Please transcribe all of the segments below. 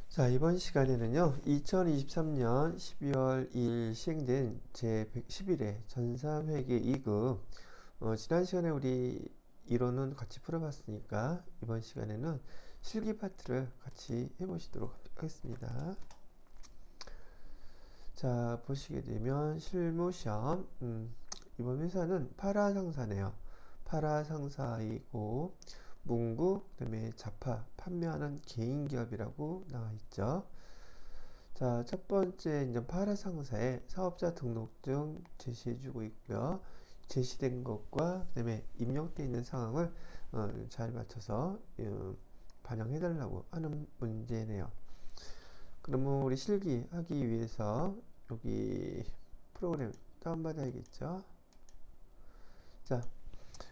자, 이번 시간에는요, 2023년 12월 2일 시행된 제111회 전산회계 2급, 지난 시간에 우리 이론은 같이 풀어봤으니까, 이번 시간에는 실기 파트를 같이 해보시도록 하겠습니다. 자, 보시게 되면 실무시험, 이번 회사는 파라상사네요. 파라상사이고, 문구, 그 다음에 자파, 판매하는 개인기업이라고 나와 있죠. 자, 첫 번째 이제 파라 상사에 사업자 등록증 제시해주고 있고요. 제시된 것과 그다음에 입력되어 있는 상황을 잘 맞춰서 반영해달라고 하는 문제네요. 그러면 우리 실기하기 위해서 여기 프로그램 다운받아야겠죠. 자,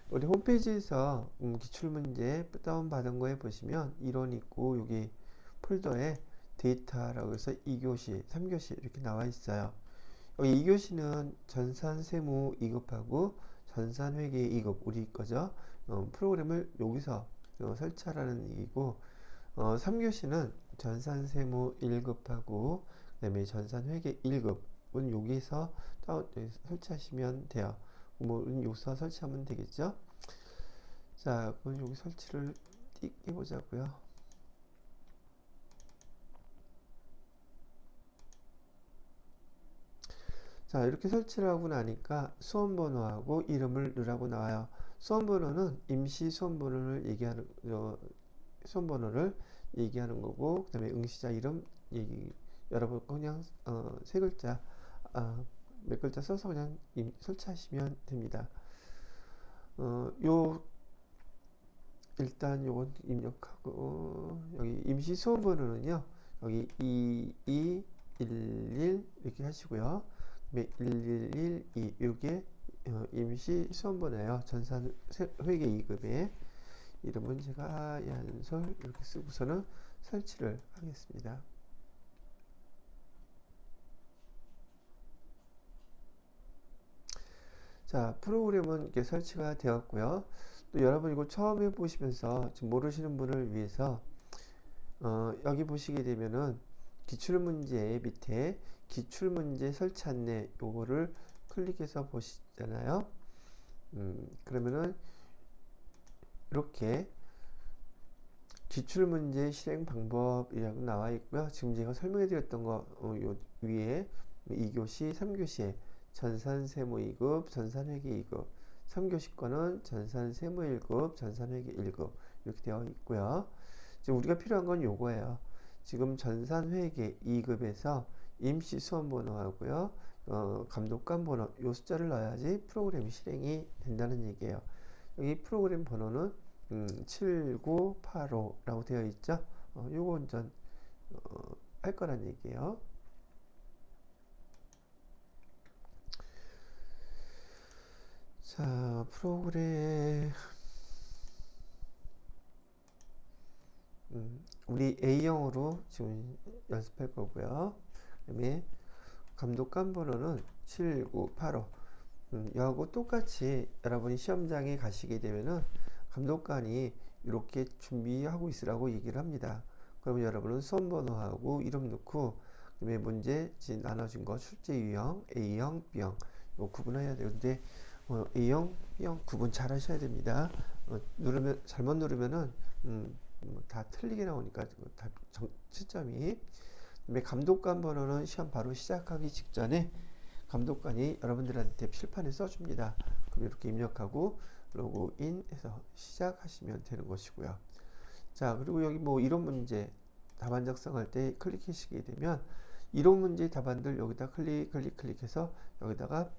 우리 홈페이지에서 기출문제 다운받은 거에 보시면 이론 있고 여기 폴더에 데이터라고 해서 2교시, 3교시 이렇게 나와 있어요. 여기 2교시는 전산세무 2급하고 전산회계 2급 우리 거죠. 프로그램을 여기서 설치하라는 얘기고 3교시는 전산세무 1급하고 그 다음에 전산회계 1급은 여기서 설치하시면 돼요. 뭐 여기서 설치하면 되겠죠. 자, 그럼 여기 설치를 띡 해보자고요. 자, 이렇게 설치를 하고 나니까 수험번호하고 이름을 넣으라고 나와요. 수험번호는 임시 수험번호를 얘기하는 거고, 그 다음에 응시자 이름 여러분 그냥 세 글자, 몇 글자 써서 그냥 설치하시면 됩니다. 요 일단 요건 입력하고 여기 임시 수험번호는요. 여기 2211 이렇게 하시고요. 1112 이게 임시 수험번호예요. 전산회계 2급에 이름은 제가 얀솔 이렇게 쓰고서는 설치를 하겠습니다. 자, 프로그램은 이렇게 설치가 되었고요. 또 여러분 이거 처음 해보시면서 지금 모르시는 분을 위해서 여기 보시게 되면은 기출문제 밑에 기출문제 설치 안내 요거를 클릭해서 보시잖아요. 그러면은 이렇게 기출문제 실행 방법이라고 나와 있고요. 지금 제가 설명해 드렸던 거 요 위에 2교시, 3교시에 전산세무 2급, 전산회계 2급, 3교시 거는 전산세무 1급, 전산회계 1급 이렇게 되어 있고요. 지금 우리가 필요한 건 요거예요. 지금 전산회계 2급에서 임시 수험번호하고요. 감독관 번호 요 숫자를 넣어야지 프로그램이 실행이 된다는 얘기예요. 여기 프로그램 번호는 7985라고 되어 있죠. 요거 운전 할 거란 얘기예요. 자, 프로그램 우리 A형으로 지금 연습할 거고요. 그 다음에 감독관 번호는 7985 이하고 똑같이 여러분이 시험장에 가시게 되면은 감독관이 이렇게 준비하고 있으라고 얘기를 합니다. 그러면 여러분은 수험번호하고 이름 넣고 그다음에 문제 나눠진 거 출제 유형 A형, B형 이거 구분해야 되는데 A형, B형 구분 잘 하셔야 됩니다. 누르면 잘못 누르면은 다 틀리게 나오니까 다 시점이. 그다음에 감독관 번호는 시험 바로 시작하기 직전에 감독관이 여러분들한테 칠판에 써줍니다. 그럼 이렇게 입력하고 로그인해서 시작하시면 되는 것이고요. 자, 그리고 여기 뭐 이론 문제 답안 작성할 때 클릭하시게 되면 이론 문제 답안들 여기다 클릭해서 여기다가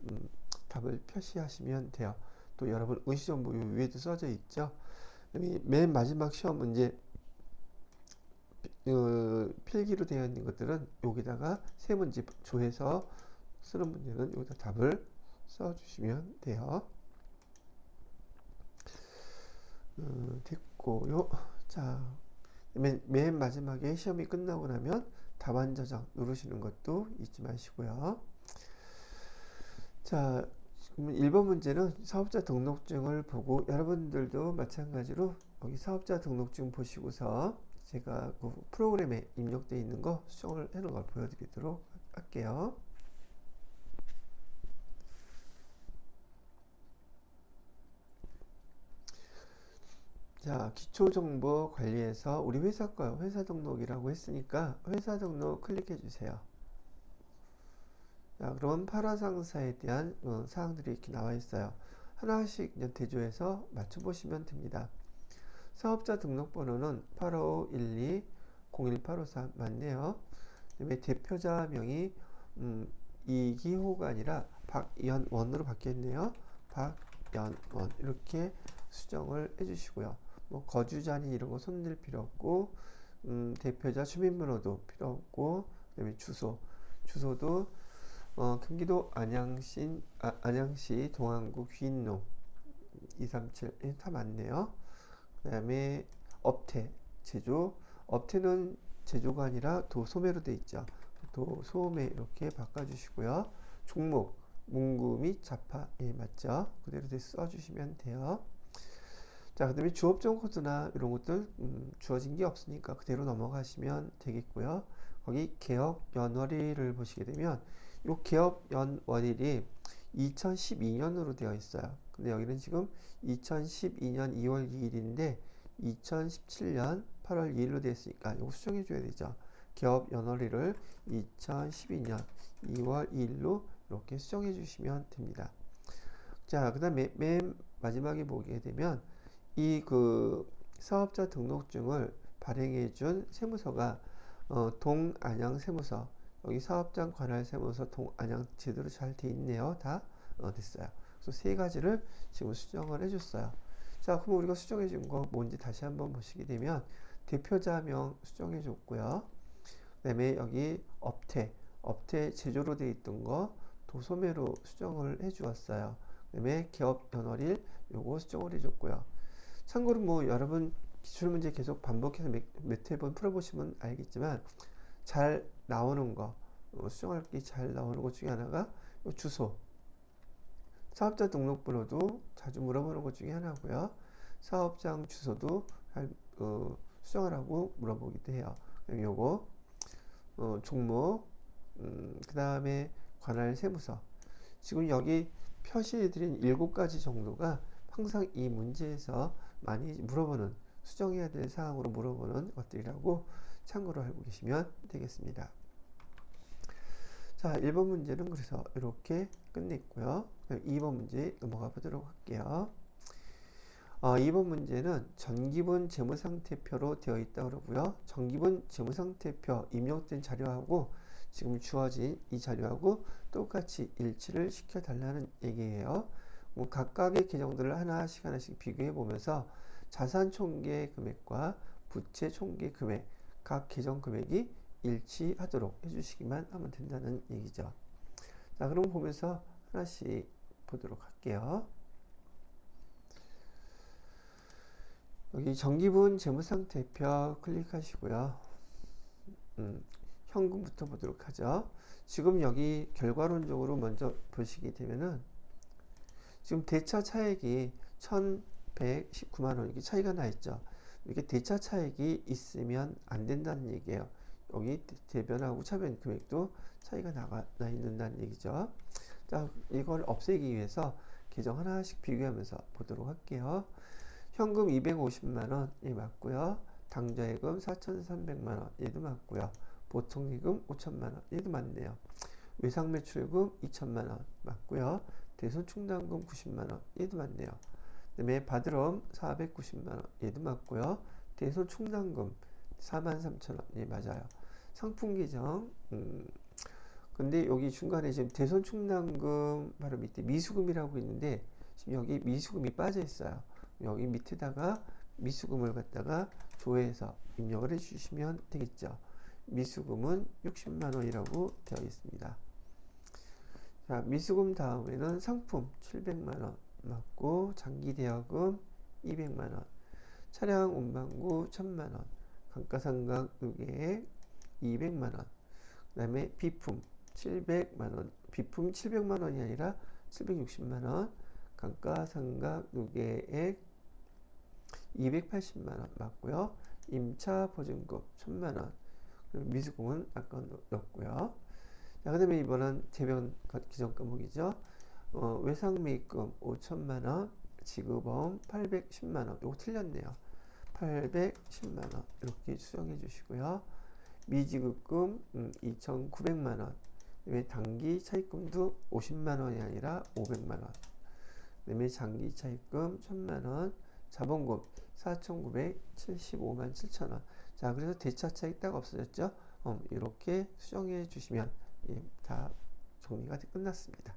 답을 표시하시면 돼요. 또 여러분 응시정보 위에도 써져 있죠. 맨 마지막 시험 문제 필기로 되어 있는 것들은 여기다가 세 문제 조해서 쓰는 문제는 여기다 답을 써주시면 돼요. 됐고요. 자, 맨 마지막에 시험이 끝나고 나면 답안 저장 누르시는 것도 잊지 마시고요. 자, 그러면 1번 문제는 사업자 등록증을 보고 여러분들도 마찬가지로 여기 사업자 등록증 보시고서 제가 그 프로그램에 입력되어 있는 거 수정을 해놓은 걸 보여드리도록 할게요. 자, 기초정보 관리에서 우리 회사 거요. 회사 등록이라고 했으니까 회사 등록 클릭해 주세요. 자, 그럼 파라상사에 대한 사항들이 이렇게 나와 있어요. 하나씩 대조해서 맞춰보시면 됩니다. 사업자 등록번호는 8512-01853 맞네요. 그다음에 대표자명이 이기호가 아니라 박연원으로 바뀌었네요. 박연원 이렇게 수정을 해주시고요. 뭐 거주자니 이런 거 손댈 필요 없고 대표자 주민번호도 필요 없고 그다음에 주소도 경기도 안양시 동안구 귀인로 237 다 맞네요. 그 다음에 업태 제조 업태는 제조가 아니라 도소매로 되어 있죠. 도소매 이렇게 바꿔주시고요. 종목 문구 및 자파 맞죠. 그대로 써주시면 돼요. 자, 그 다음에 주업종 코드나 이런 것들 주어진 게 없으니까 그대로 넘어가시면 되겠고요. 거기 개업 연월일을 보시게 되면 이 개업 연월일이 2012년으로 되어 있어요. 근데 여기는 지금 2012년 2월 2일인데 2017년 8월 2일로 되어 있으니까 이거 수정해 줘야 되죠. 개업 연월일을 2012년 2월 2일로 이렇게 수정해 주시면 됩니다. 자, 그 다음에 맨 마지막에 보게 되면 이 그 사업자 등록증을 발행해 준 세무서가 동안양 세무서 여기 사업장 관할 세무서 동안양 제대로 잘 돼 있네요. 다 됐어요. 그래서 세 가지를 지금 수정을 해줬어요. 자, 그럼 우리가 수정해 준 거 뭔지 다시 한번 보시게 되면 대표자명 수정해 줬고요. 그 다음에 여기 업태 제조로 되어 있던 거 도소매로 수정을 해 주었어요. 그 다음에 개업 연월일 요거 수정을 해 줬고요. 참고로 뭐 여러분 기출문제 계속 반복해서 몇 회 번 풀어보시면 알겠지만 잘 나오는 거 수정할 게 잘 나오는 것 중에 하나가 주소 사업자 등록번호도 자주 물어보는 것 중에 하나고요. 사업장 주소도 수정하라고 물어보기도 해요. 요거 종목 그 다음에 관할 세무서 지금 여기 표시해드린 7가지 정도가 항상 이 문제에서 많이 물어보는 수정해야 될 사항으로 물어보는 것들이라고 참고로 알고 계시면 되겠습니다. 자, 1번 문제는 그래서 이렇게 끝냈고요. 2번 문제 넘어가 보도록 할게요. 2번 문제는 전기분 재무상태표로 되어 있다고 그러고요. 전기분 재무상태표 입력된 자료하고 지금 주어진 이 자료하고 똑같이 일치를 시켜달라는 얘기예요. 뭐 각각의 계정들을 하나씩 비교해 보면서 자산 총계 금액과 부채 총계 금액 각 계정 금액이 일치하도록 해주시기만 하면 된다는 얘기죠. 자, 그럼 보면서 하나씩 보도록 할게요. 여기 전기분 재무상태표 클릭하시고요. 현금부터 보도록 하죠. 지금 여기 결과론적으로 먼저 보시게 되면은 지금 대차 차액이 1119만원 이렇게 차이가 나 있죠. 이렇게 대차 차액이 있으면 안 된다는 얘기예요. 여기 대변하고 차변 금액도 차이가 나 있는다는 얘기죠. 자, 이걸 없애기 위해서 계정 하나씩 비교하면서 보도록 할게요. 현금 250만원 이 맞고요. 당좌예금 4,300만원 얘도 맞고요. 보통예금 5천만원 얘도 맞네요. 외상매출금 2천만원 맞고요. 대손충당금 90만원 얘도 맞네요. 그 다음에 받으럼 490만원 얘도 맞고요. 대손충당금 43,000원 예 맞아요. 상품계정 근데 여기 중간에 지금 대손충당금 바로 밑에 미수금이라고 있는데 지금 여기 미수금이 빠져 있어요. 여기 밑에다가 미수금을 갖다가 조회해서 입력을 해 주시면 되겠죠. 미수금은 60만원이라고 되어 있습니다. 자, 미수금 다음에는 상품 700만원 맞고 장기대여금 200만원 차량 운반구 1000만원 감가상각 누계액 200만원 그 다음에 비품 700만원 비품 700만원이 아니라 760만원 감가상각 누계액 280만원 맞고요. 임차 보증금 1,000만 원. 그리고 미수금은 아까 넣었고요. 자, 그 다음에 이번은 대변 기존 과목이죠. 외상매입금 5천만 원, 지급보험 810만 원. 이거 틀렸네요. 810만 원 이렇게 수정해 주시고요. 미지급금 2,900만 원. 그다음에 단기 차입금도 50만 원이 아니라 500만 원. 그다음에 장기 차입금 1,000만 원, 자본금 4,975만 7천 원. 자, 그래서 대차 차익 딱 없어졌죠? 이렇게 수정해 주시면 다 정리가 끝났습니다.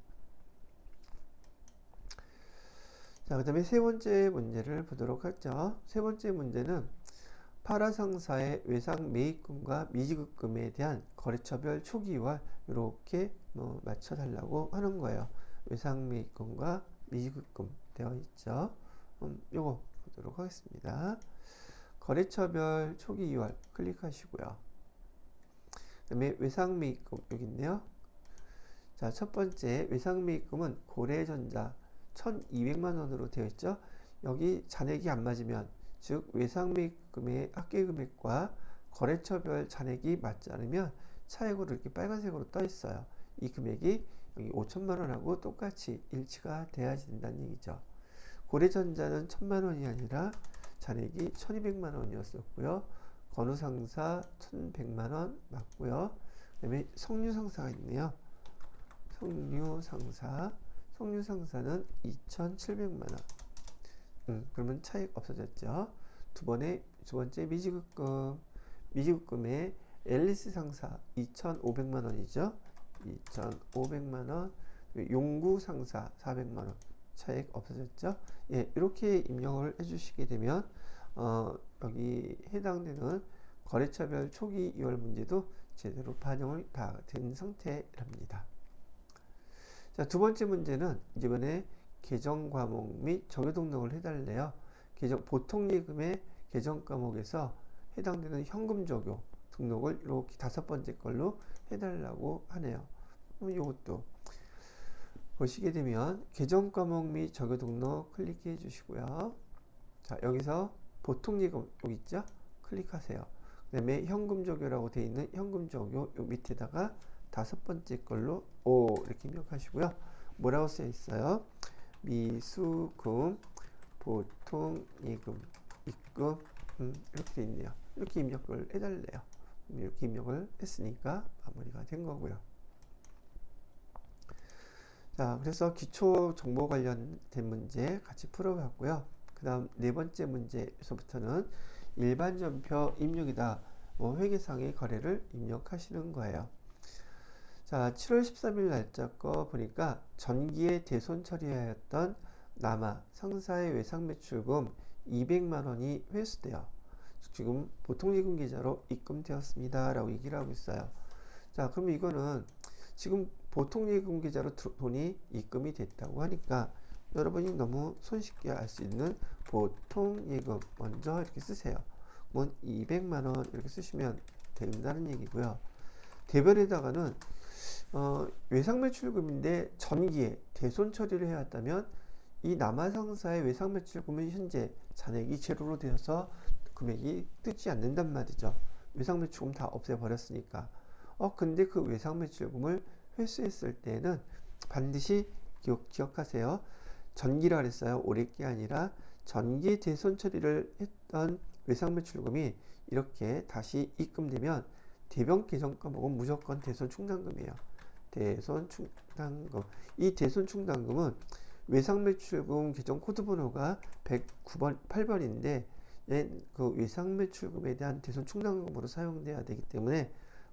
자, 그 다음에 세 번째 문제를 보도록 하죠. 세 번째 문제는 파라상사의 외상 매입금과 미지급금에 대한 거래처별 초기월 이렇게 맞춰달라고 하는 거예요. 외상 매입금과 미지급금 되어 있죠. 요거 보도록 하겠습니다. 거래처별 초기 2월 클릭하시고요. 그 다음에 외상 매입금 여기 있네요. 자, 첫 번째 외상 매입금은 고래전자 1,200만 원으로 되어 있죠. 여기 잔액이 안 맞으면 즉 외상 매입금의 합계 금액과 거래처별 잔액이 맞지 않으면 차액으로 이렇게 빨간색으로 떠 있어요. 이 금액이 여기 5천만 원하고 똑같이 일치가 돼야지 된다는 얘기죠. 고래전자는 1,000만 원이 아니라 잔액이 1,200만 원이었었고요. 건우상사 1,100만 원 맞고요. 그 다음에 석류상사가 있네요. 석류상사는 2,700만 원. 그러면 차익 없어졌죠. 두 번째 미지급금의 앨리스 상사 2,500만 원이죠. 2,500만 원. 용구 상사 400만 원. 차익 없어졌죠. 예, 이렇게 입력을 해주시게 되면 여기 해당되는 거래처별 초기 2월 문제도 제대로 반영을 다 된 상태랍니다. 자, 두 번째 문제는 이번에 계정 과목 및 정해 등록을 해달래요. 보통 예금의 계정 과목에서 해당되는 현금 적용 등록을 이렇게 5번째 걸로 해달라고 하네요. 이것도 보시게 되면 계정 과목 및 정해 등록 클릭해 주시고요. 자, 여기서 보통 예금 여기 있죠? 클릭하세요. 그 다음에 현금 적용이라고 되어 있는 현금 적용 요 밑에다가 5번째 걸로 이렇게 입력하시고요. 뭐라고 쓰여 있어요? 미수금, 보통 예금, 입금 이렇게 되어 있네요. 이렇게 입력을 해달래요. 이렇게 입력을 했으니까 마무리가 된 거고요. 자, 그래서 기초 정보 관련된 문제 같이 풀어봤고요. 그 다음 네 번째 문제에서부터는 일반 전표 입력이다. 회계상의 거래를 입력하시는 거예요. 자, 7월 13일 날짜 거 보니까 전기에 대손 처리하였던 남아 상사의 외상 매출금 200만 원이 회수되어 지금 보통 예금 계좌로 입금되었습니다. 라고 얘기를 하고 있어요. 자, 그럼 이거는 지금 보통 예금 계좌로 돈이 입금이 됐다고 하니까 여러분이 너무 손쉽게 알 수 있는 보통 예금 먼저 이렇게 쓰세요. 200만 원 이렇게 쓰시면 된다는 얘기고요. 대변에다가는 외상 매출금인데 전기에 대손 처리를 해왔다면 이 남아상사의 외상 매출금은 현재 잔액이 제로로 되어서 금액이 뜨지 않는단 말이죠. 외상 매출금 다 없애버렸으니까. 근데 그 외상 매출금을 회수했을 때는 반드시 기억하세요. 전기라 그랬어요. 올해 게 아니라 전기 대손 처리를 했던 외상 매출금이 이렇게 다시 입금되면 대변 계정 과목은 무조건 대손 충당금이에요. 대손 충당금. 이 대손 충당금은 외상 매출금 계정 코드 번호가 109번 8번인데 그 외상 매출금에 대한 대손 충당금으로 사용돼야 되기 때문에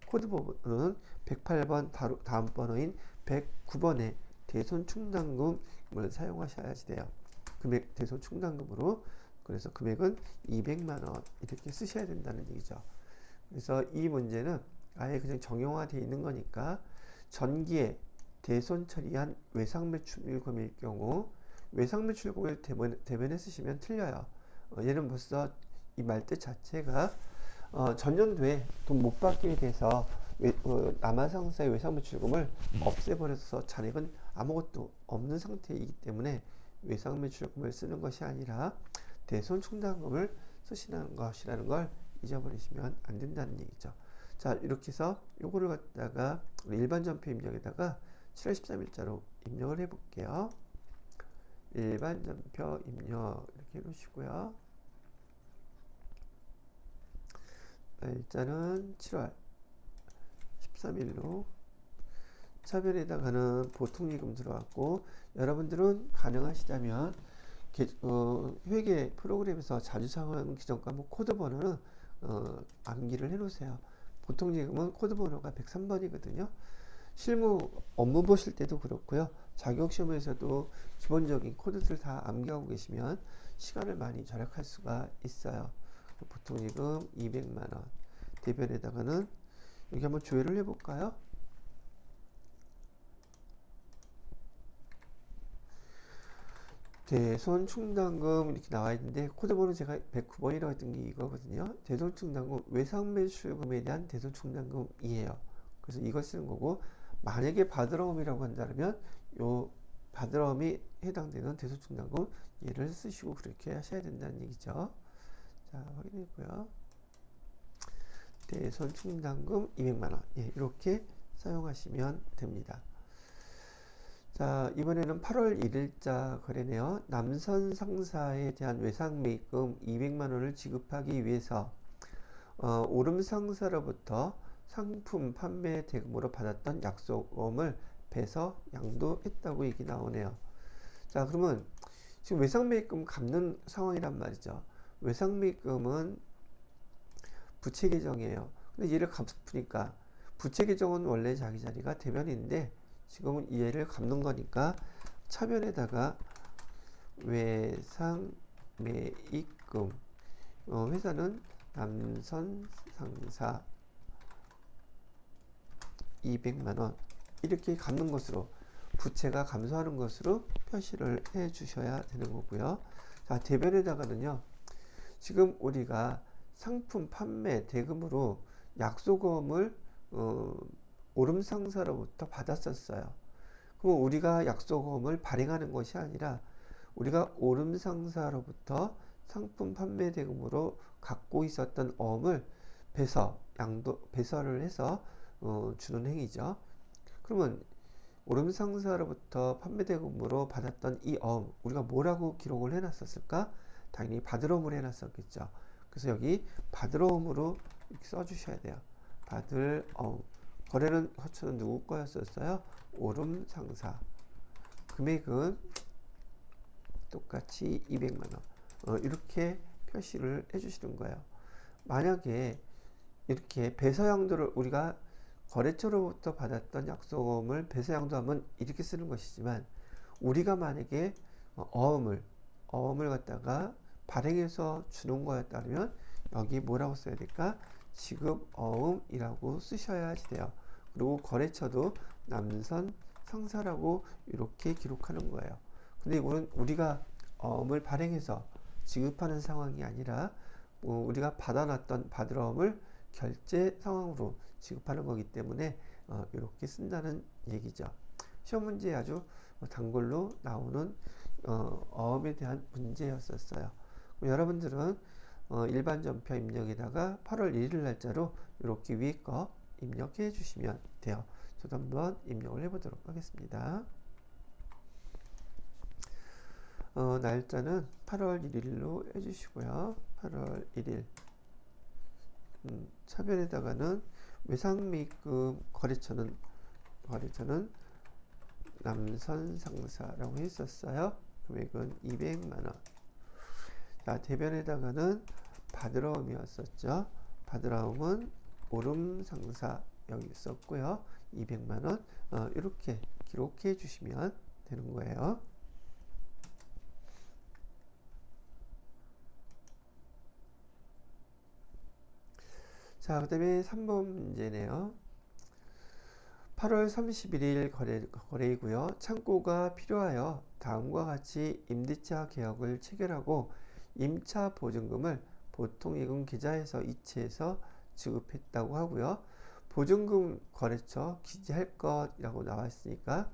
코드 번호는 108번 다음 번호인 109번의 대손 충당금을 사용하셔야지 돼요. 금액 대손 충당금으로. 그래서 금액은 200만 원 이렇게 쓰셔야 된다는 얘기죠. 그래서 이 문제는 아예 그냥 정형화되어 있는 거니까 전기에 대손 처리한 외상 매출금일 경우 외상 매출금을 대변에 쓰시면 틀려요. 얘는 벌써 이 말뜻 자체가 전년도에 돈 못 받게 돼서 남아상사의 외상 매출금을 없애버려서 잔액은 아무것도 없는 상태이기 때문에 외상 매출금을 쓰는 것이 아니라 대손 충당금을 쓰시는 것이라는 걸 잊어버리시면 안 된다는 얘기죠. 자, 이렇게 해서 요거를 갖다가 일반 전표 입력에다가 7월 13일자로 입력을 해 볼게요. 일반 전표 입력 이렇게 해 놓으시고요. 날짜는 7월 13일로 차별에다가는 보통예금 들어왔고, 여러분들은 가능하시다면 회계 프로그램에서 자주 사용하는 기존 과목 코드 번호는 암기를 해 놓으세요. 보통예금은 코드 번호가 103번이거든요. 실무 업무 보실 때도 그렇고요. 자격시험에서도 기본적인 코드들 다 암기하고 계시면 시간을 많이 절약할 수가 있어요. 보통예금 200만원. 대변에다가는 여기 한번 조회를 해볼까요? 대손충당금 이렇게 나와 있는데 코드번호 제가 109번이라고 했던 게 이거거든요. 대손충당금 외상매출금에 대한 대손충당금이에요. 그래서 이걸 쓰는 거고, 만약에 바드러움이라고 한다면 요 바드러움이 해당되는 대손충당금 얘를 쓰시고 그렇게 하셔야 된다는 얘기죠. 자, 확인했고요. 대손충당금 200만원. 예, 이렇게 사용하시면 됩니다. 자, 이번에는 8월 1일자 거래네요. 남선 상사에 대한 외상매입금 200만원을 지급하기 위해서 오름 상사로부터 상품 판매 대금으로 받았던 약속금을 배서 양도했다고 얘기 나오네요. 자, 그러면 지금 외상매입금 갚는 상황이란 말이죠. 외상매입금은 부채 계정이에요. 근데 얘를 갚으니까 부채 계정은 원래 자기 자리가 대변인데 지금은 얘를 갚는 거니까 차변에다가 외상매입금, 회사는 남선 상사 200만원 이렇게 갚는 것으로, 부채가 감소하는 것으로 표시를 해 주셔야 되는 거고요. 자, 대변에다가는요, 지금 우리가 상품 판매 대금으로 약속금을 오름 상사로부터 받았었어요. 그럼 우리가 약속금을 발행하는 것이 아니라 우리가 오름 상사로부터 상품 판매 대금으로 갖고 있었던 어음을 배설을 해서 주는 행위죠. 그러면 오름 상사로부터 판매 대금으로 받았던 이 어음, 우리가 뭐라고 기록을 해놨었을까? 당연히 받으러움을 해놨었겠죠. 그래서 여기 받으러움으로 이렇게 써주셔야 돼요. 받을어음. 거래는 허처는 누구 거였었어요? 오름 상사. 금액은 똑같이 200만원. 이렇게 표시를 해주시는 거예요. 만약에 이렇게 배서양도를 우리가 거래처로부터 받았던 약속금을 배서양도하면 이렇게 쓰는 것이지만, 우리가 만약에 어음을 갖다가 발행해서 주는 거였다면 여기 뭐라고 써야 될까? 지급 어음이라고 쓰셔야지 돼요. 그리고 거래처도 남선 상사라고 이렇게 기록하는 거예요. 근데 이거는 우리가 어음을 발행해서 지급하는 상황이 아니라 우리가 받아놨던 받으러움을 결제 상황으로 지급하는 거기 때문에 이렇게 쓴다는 얘기죠. 시험 문제에 아주 단골로 나오는 어음에 대한 문제였었어요. 여러분들은 일반 전표 입력에다가 8월 1일 날짜로 이렇게 위에 거 입력해 주시면 돼요. 저도 한번 입력을 해 보도록 하겠습니다. 날짜는 8월 1일로 해주시고요. 8월 1일. 차변에다가는 외상매입금 거래처는 남선 상사라고 했었어요. 금액은 200만원. 자, 대변에다가는 받으러움이었었죠. 받으러움은 오름 상사 여기 있었고요. 200만원. 이렇게 기록해 주시면 되는 거예요. 자, 그 다음에 3번 문제네요. 8월 31일 거래이고요. 창고가 필요하여 다음과 같이 임대차 계약을 체결하고 임차 보증금을 보통예금 계좌에서 이체해서 지급했다고 하고요. 보증금 거래처 기재할 것이라고 나와 있으니까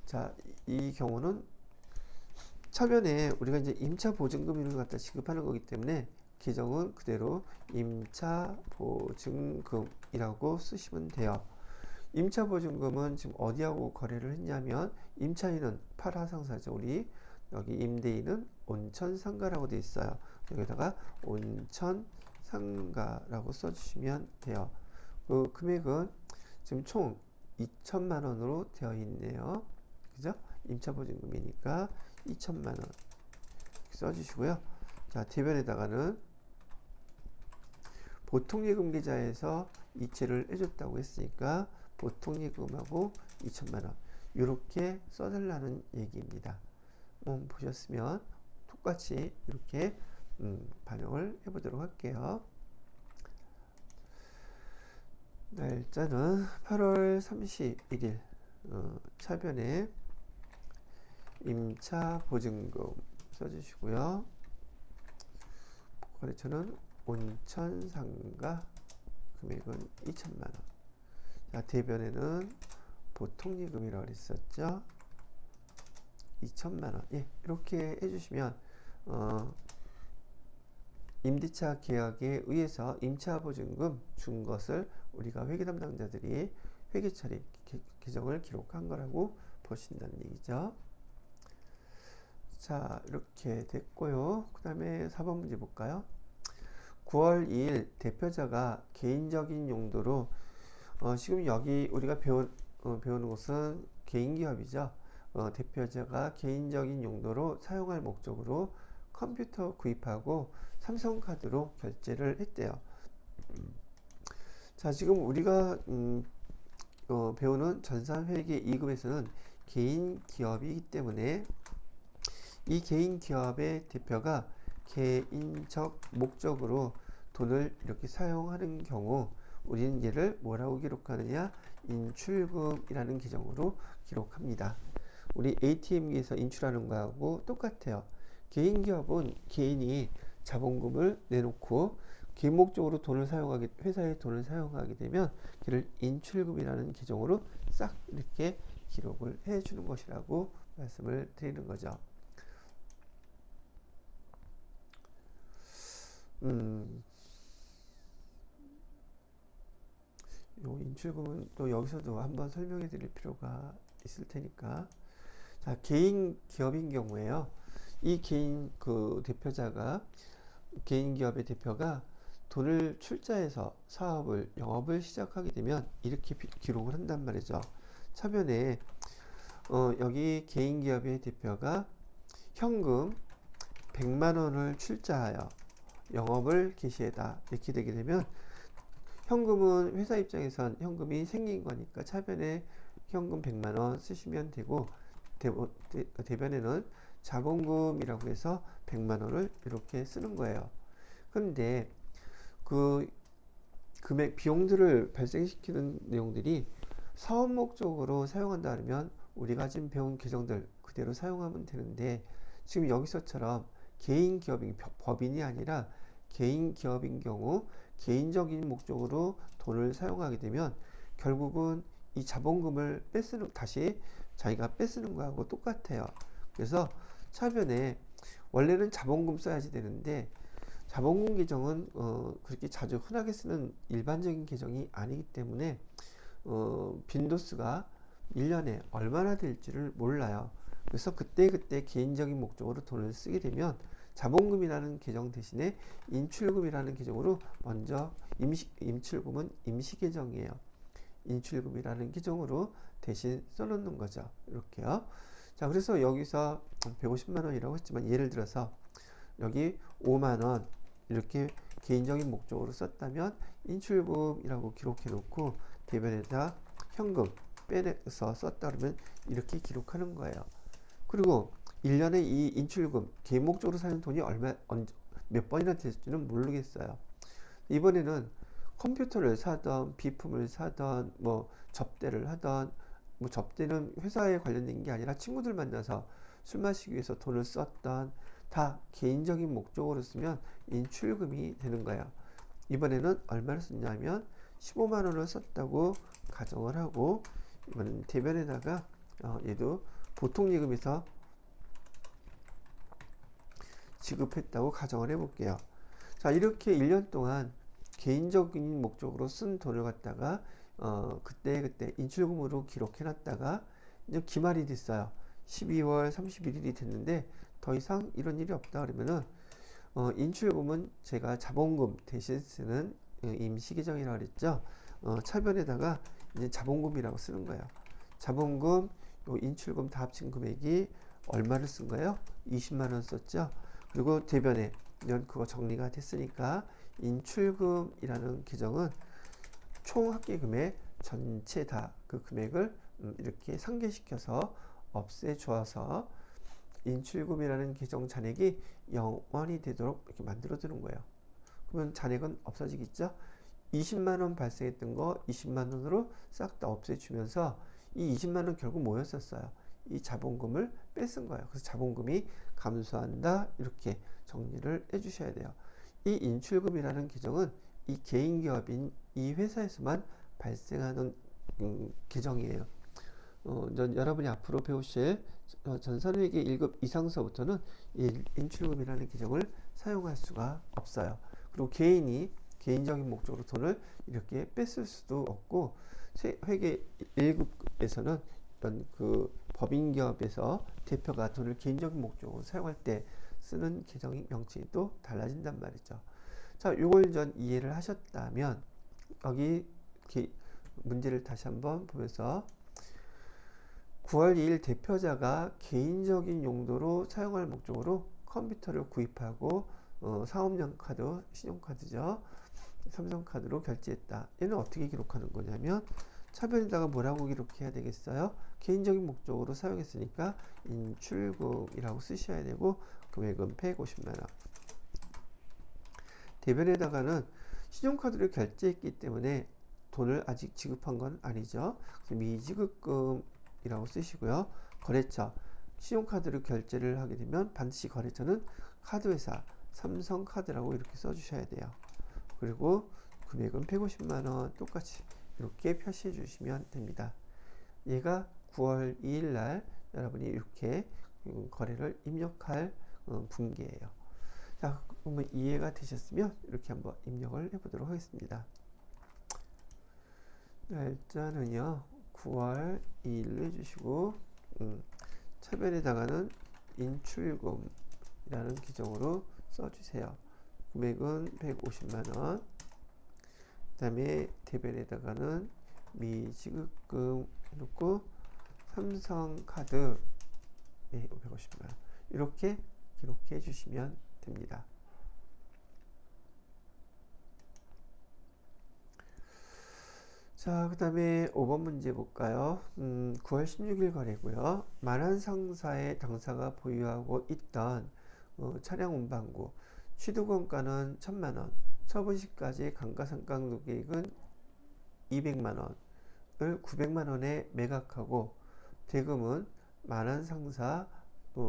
자, 이 경우는 차변에 우리가 이제 임차 보증금 이런 걸 갖다 지급하는 거기 때문에 계정은 그대로 임차보증금이라고 쓰시면 돼요. 임차보증금은 지금 어디하고 거래를 했냐면 임차인은 팔하상사죠. 우리 여기 임대인은 온천상가라고 되어 있어요. 여기다가 온천상가라고 써주시면 돼요. 그 금액은 지금 총 2천만 원으로 되어 있네요. 그죠? 임차보증금이니까 2천만 원 써주시고요. 자, 대변에다가는 보통예금 계좌에서 이체를 해줬다고 했으니까 보통예금하고 2천만 원 이렇게 써달라는 얘기입니다. 보셨으면 똑같이 이렇게 반영을 해보도록 할게요. 날짜는 8월 31일 차변에 임차보증금 써주시고요. 거래처는 온천상가 금액은 2천만 원. 자, 대변에는 보통예금이라고 그랬었죠. 2천만 원. 예, 이렇게 해주시면 임대차 계약에 의해서 임차보증금 준 것을 우리가 회계 담당자들이 회계 처리 계정을 기록한 거라고 보신다는 얘기죠. 자, 이렇게 됐고요. 그 다음에 4번 문제 볼까요? 9월 2일 대표자가 개인적인 용도로 지금 여기 우리가 배우는 것은 개인기업이죠. 대표자가 개인적인 용도로 사용할 목적으로 컴퓨터 구입하고 삼성카드로 결제를 했대요. 자, 지금 우리가 배우는 전산회계 2급에서는 개인기업이기 때문에 이 개인기업의 대표가 개인적 목적으로 돈을 이렇게 사용하는 경우 우리는 얘를 뭐라고 기록하느냐? 인출금이라는 계정으로 기록합니다. 우리 ATM기에서 인출하는 거하고 똑같아요. 개인기업은 개인이 자본금을 내놓고 개인 목적으로 돈을 사용하게, 회사에 돈을 사용하게 되면 그를 인출금이라는 계정으로 싹 이렇게 기록을 해 주는 것이라고 말씀을 드리는 거죠. 요 인출금은 또 여기서도 한번 설명해 드릴 필요가 있을 테니까. 자, 개인 기업인 경우에요. 이 개인 대표자가 개인 기업의 대표가 돈을 출자해서 사업을 영업을 시작하게 되면 이렇게 기록을 한단 말이죠. 차변에 여기 개인 기업의 대표가 현금 100만 원을 출자하여 영업을 개시했다 이렇게 되게 되면 현금은 회사 입장에선 현금이 생긴 거니까 차변에 현금 100만 원 쓰시면 되고 대변에는 자본금이라고 해서 100만 원을 이렇게 쓰는 거예요. 그런데 그 금액 비용들을 발생시키는 내용들이 사업 목적으로 사용한다 하면 우리가 지금 배운 계정들 그대로 사용하면 되는데 지금 여기서처럼 개인 기업인 법인이 아니라 개인 기업인 경우 개인적인 목적으로 돈을 사용하게 되면 결국은 이 자본금을 다시 자기가 뺏쓰는 거하고 똑같아요. 그래서 차변에 원래는 자본금 써야지 되는데 자본금 계정은 그렇게 자주 흔하게 쓰는 일반적인 계정이 아니기 때문에 빈도수가 1년에 얼마나 될지를 몰라요. 그래서 그때그때 개인적인 목적으로 돈을 쓰게 되면 자본금이라는 계정 대신에 인출금이라는 계정으로 먼저 인출금은 임시계정이에요. 인출금이라는 계정으로 대신 써놓는 거죠. 이렇게요. 자, 그래서 여기서 150만 원이라고 했지만 예를 들어서 여기 5만 원 이렇게 개인적인 목적으로 썼다면 인출금이라고 기록해 놓고 대변에다 현금 빼내서 썼다 그러면 이렇게 기록하는 거예요. 그리고 1년에 이 인출금 개인 목적으로 사는 돈이 몇 번이나 될지는 모르겠어요. 이번에는 컴퓨터를 사던 비품을 사던 뭐 접대를 하던 뭐 접대는 회사에 관련된 게 아니라 친구들 만나서 술 마시기 위해서 돈을 썼던 다 개인적인 목적으로 쓰면 인출금이 되는 거예요. 이번에는 얼마를 썼냐면 15만 원을 썼다고 가정을 하고 이번엔 대변에다가 얘도 보통예금에서 지급했다고 가정을 해볼게요. 자, 이렇게 1년 동안 개인적인 목적으로 쓴 돈을 갖다가 그때 인출금으로 기록해 놨다가 이제 기말이 됐어요. 12월 31일이 됐는데 더 이상 이런 일이 없다 그러면은 인출금은 제가 자본금 대신 쓰는 임시계정이라고 그랬죠. 차변에다가 이제 자본금이라고 쓰는 거예요. 자본금, 인출금 다 합친 금액이 얼마를 쓴 거예요? 20만 원 썼죠. 그리고 대변에 이런 그거 정리가 됐으니까 인출금이라는 계정은 총 합계금액 전체 다 그 금액을 이렇게 상계시켜서 없애주어서 인출금이라는 계정 잔액이 0원이 되도록 이렇게 만들어 두는 거예요. 그러면 잔액은 없어지겠죠? 20만 원 발생했던 거 20만 원으로 싹 다 없애주면서 이 20만 원 결국 뭐였었어요? 이 자본금을 뺏은 거예요. 그래서 자본금이 감소한다 이렇게 정리를 해주셔야 돼요. 이 인출금이라는 계정은 이 개인 기업인 이 회사에서만 발생하는 계정이에요. 여러분이 앞으로 배우실 전산회계 1급 이상서부터는 이 인출금이라는 계정을 사용할 수가 없어요. 그리고 개인이 개인적인 목적으로 돈을 이렇게 뺐을 수도 없고, 회계 1급에서는 그 법인기업에서 대표가 돈을 개인적인 목적으로 사용할 때 쓰는 계정 명칭이 또 달라진단 말이죠. 자, 요걸 전 이해를 하셨다면 여기 문제를 다시 한번 보면서 9월 2일 대표자가 개인적인 용도로 사용할 목적으로 컴퓨터를 구입하고 사업용 카드, 신용카드죠. 삼성카드로 결제했다. 얘는 어떻게 기록하는 거냐면 차변에다가 뭐라고 기록해야 되겠어요? 개인적인 목적으로 사용했으니까 인출금이라고 쓰셔야 되고 금액은 150만 원. 대변에다가는 신용카드를 결제했기 때문에 돈을 아직 지급한 건 아니죠. 그래서 미지급금이라고 쓰시고요. 거래처, 신용카드를 결제를 하게 되면 반드시 거래처는 카드회사, 삼성카드라고 이렇게 써주셔야 돼요. 그리고 금액은 150만 원 똑같이 이렇게 표시해 주시면 됩니다. 얘가 9월 2일 날 여러분이 이렇게 거래를 입력할 분기예요. 자, 그러면 이해가 되셨으면 이렇게 한번 입력을 해보도록 하겠습니다. 날짜는요 9월 2일로 해주시고 차변에다가는 인출금이라는 계정으로 써주세요. 금액은 150만원. 그 다음에 대변에다가는 미지급금 해놓고 삼성카드 150만원 이렇게 기록해 주시면 됩니다. 자, 그 다음에 5번 문제 볼까요? 9월 16일 거래고요. 만한상사의 당사가 보유하고 있던 차량 운반구 취득원가는 1000만원, 처분시까지 감가상각 누계액은 200만원을 900만원에 매각하고 대금은 만한상사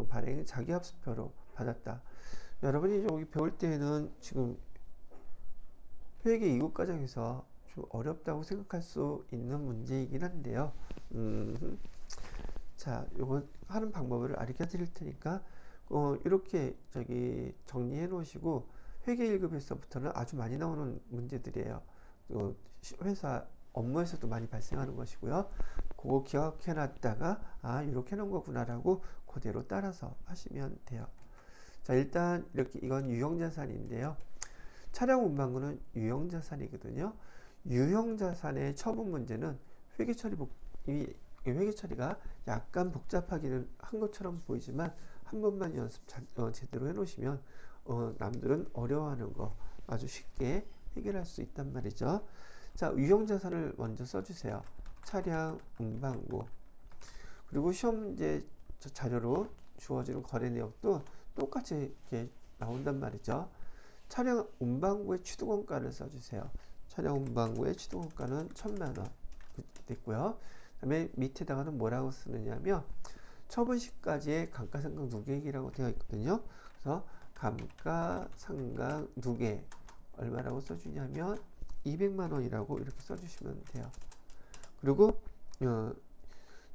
발행 자기합수표로 받았다. 여러분이 여기 배울 때는 지금 회계 2급 과정에서 좀 어렵다고 생각할 수 있는 문제이긴 한데요. 자, 요거 하는 방법을 알려 드릴 테니까 이렇게 정리해 놓으시고 회계 1급에서부터는 아주 많이 나오는 문제들이에요. 회사 업무에서도 많이 발생하는 것이고요. 그거 기억해 놨다가 이렇게 해놓은 거구나라고 그대로 따라서 하시면 돼요. 자, 일단 이렇게 이건 유형자산인데요. 차량 운반구는 유형자산이거든요. 유형자산의 처분 문제는 회계처리가 약간 복잡하기는 한 것처럼 보이지만 한 번만 연습 제대로 해놓으시면 남들은 어려워하는 거 아주 쉽게 해결할 수 있단 말이죠. 자, 유형자산을 먼저 써주세요. 차량 운반구. 그리고 시험제 자료로 주어지는 거래 내역도 똑같이 이렇게 나온단 말이죠. 차량 운반구의 취득원가를 써주세요. 차량 운반구의 취득원가는 1000만원 됐고요. 그 다음에 밑에다가는 뭐라고 쓰느냐면 처분시까지의 감가상각 누계액이라고 되어 있거든요. 그래서 감가상각 누계 얼마라고 써주냐면 200만원이라고 이렇게 써주시면 돼요. 그리고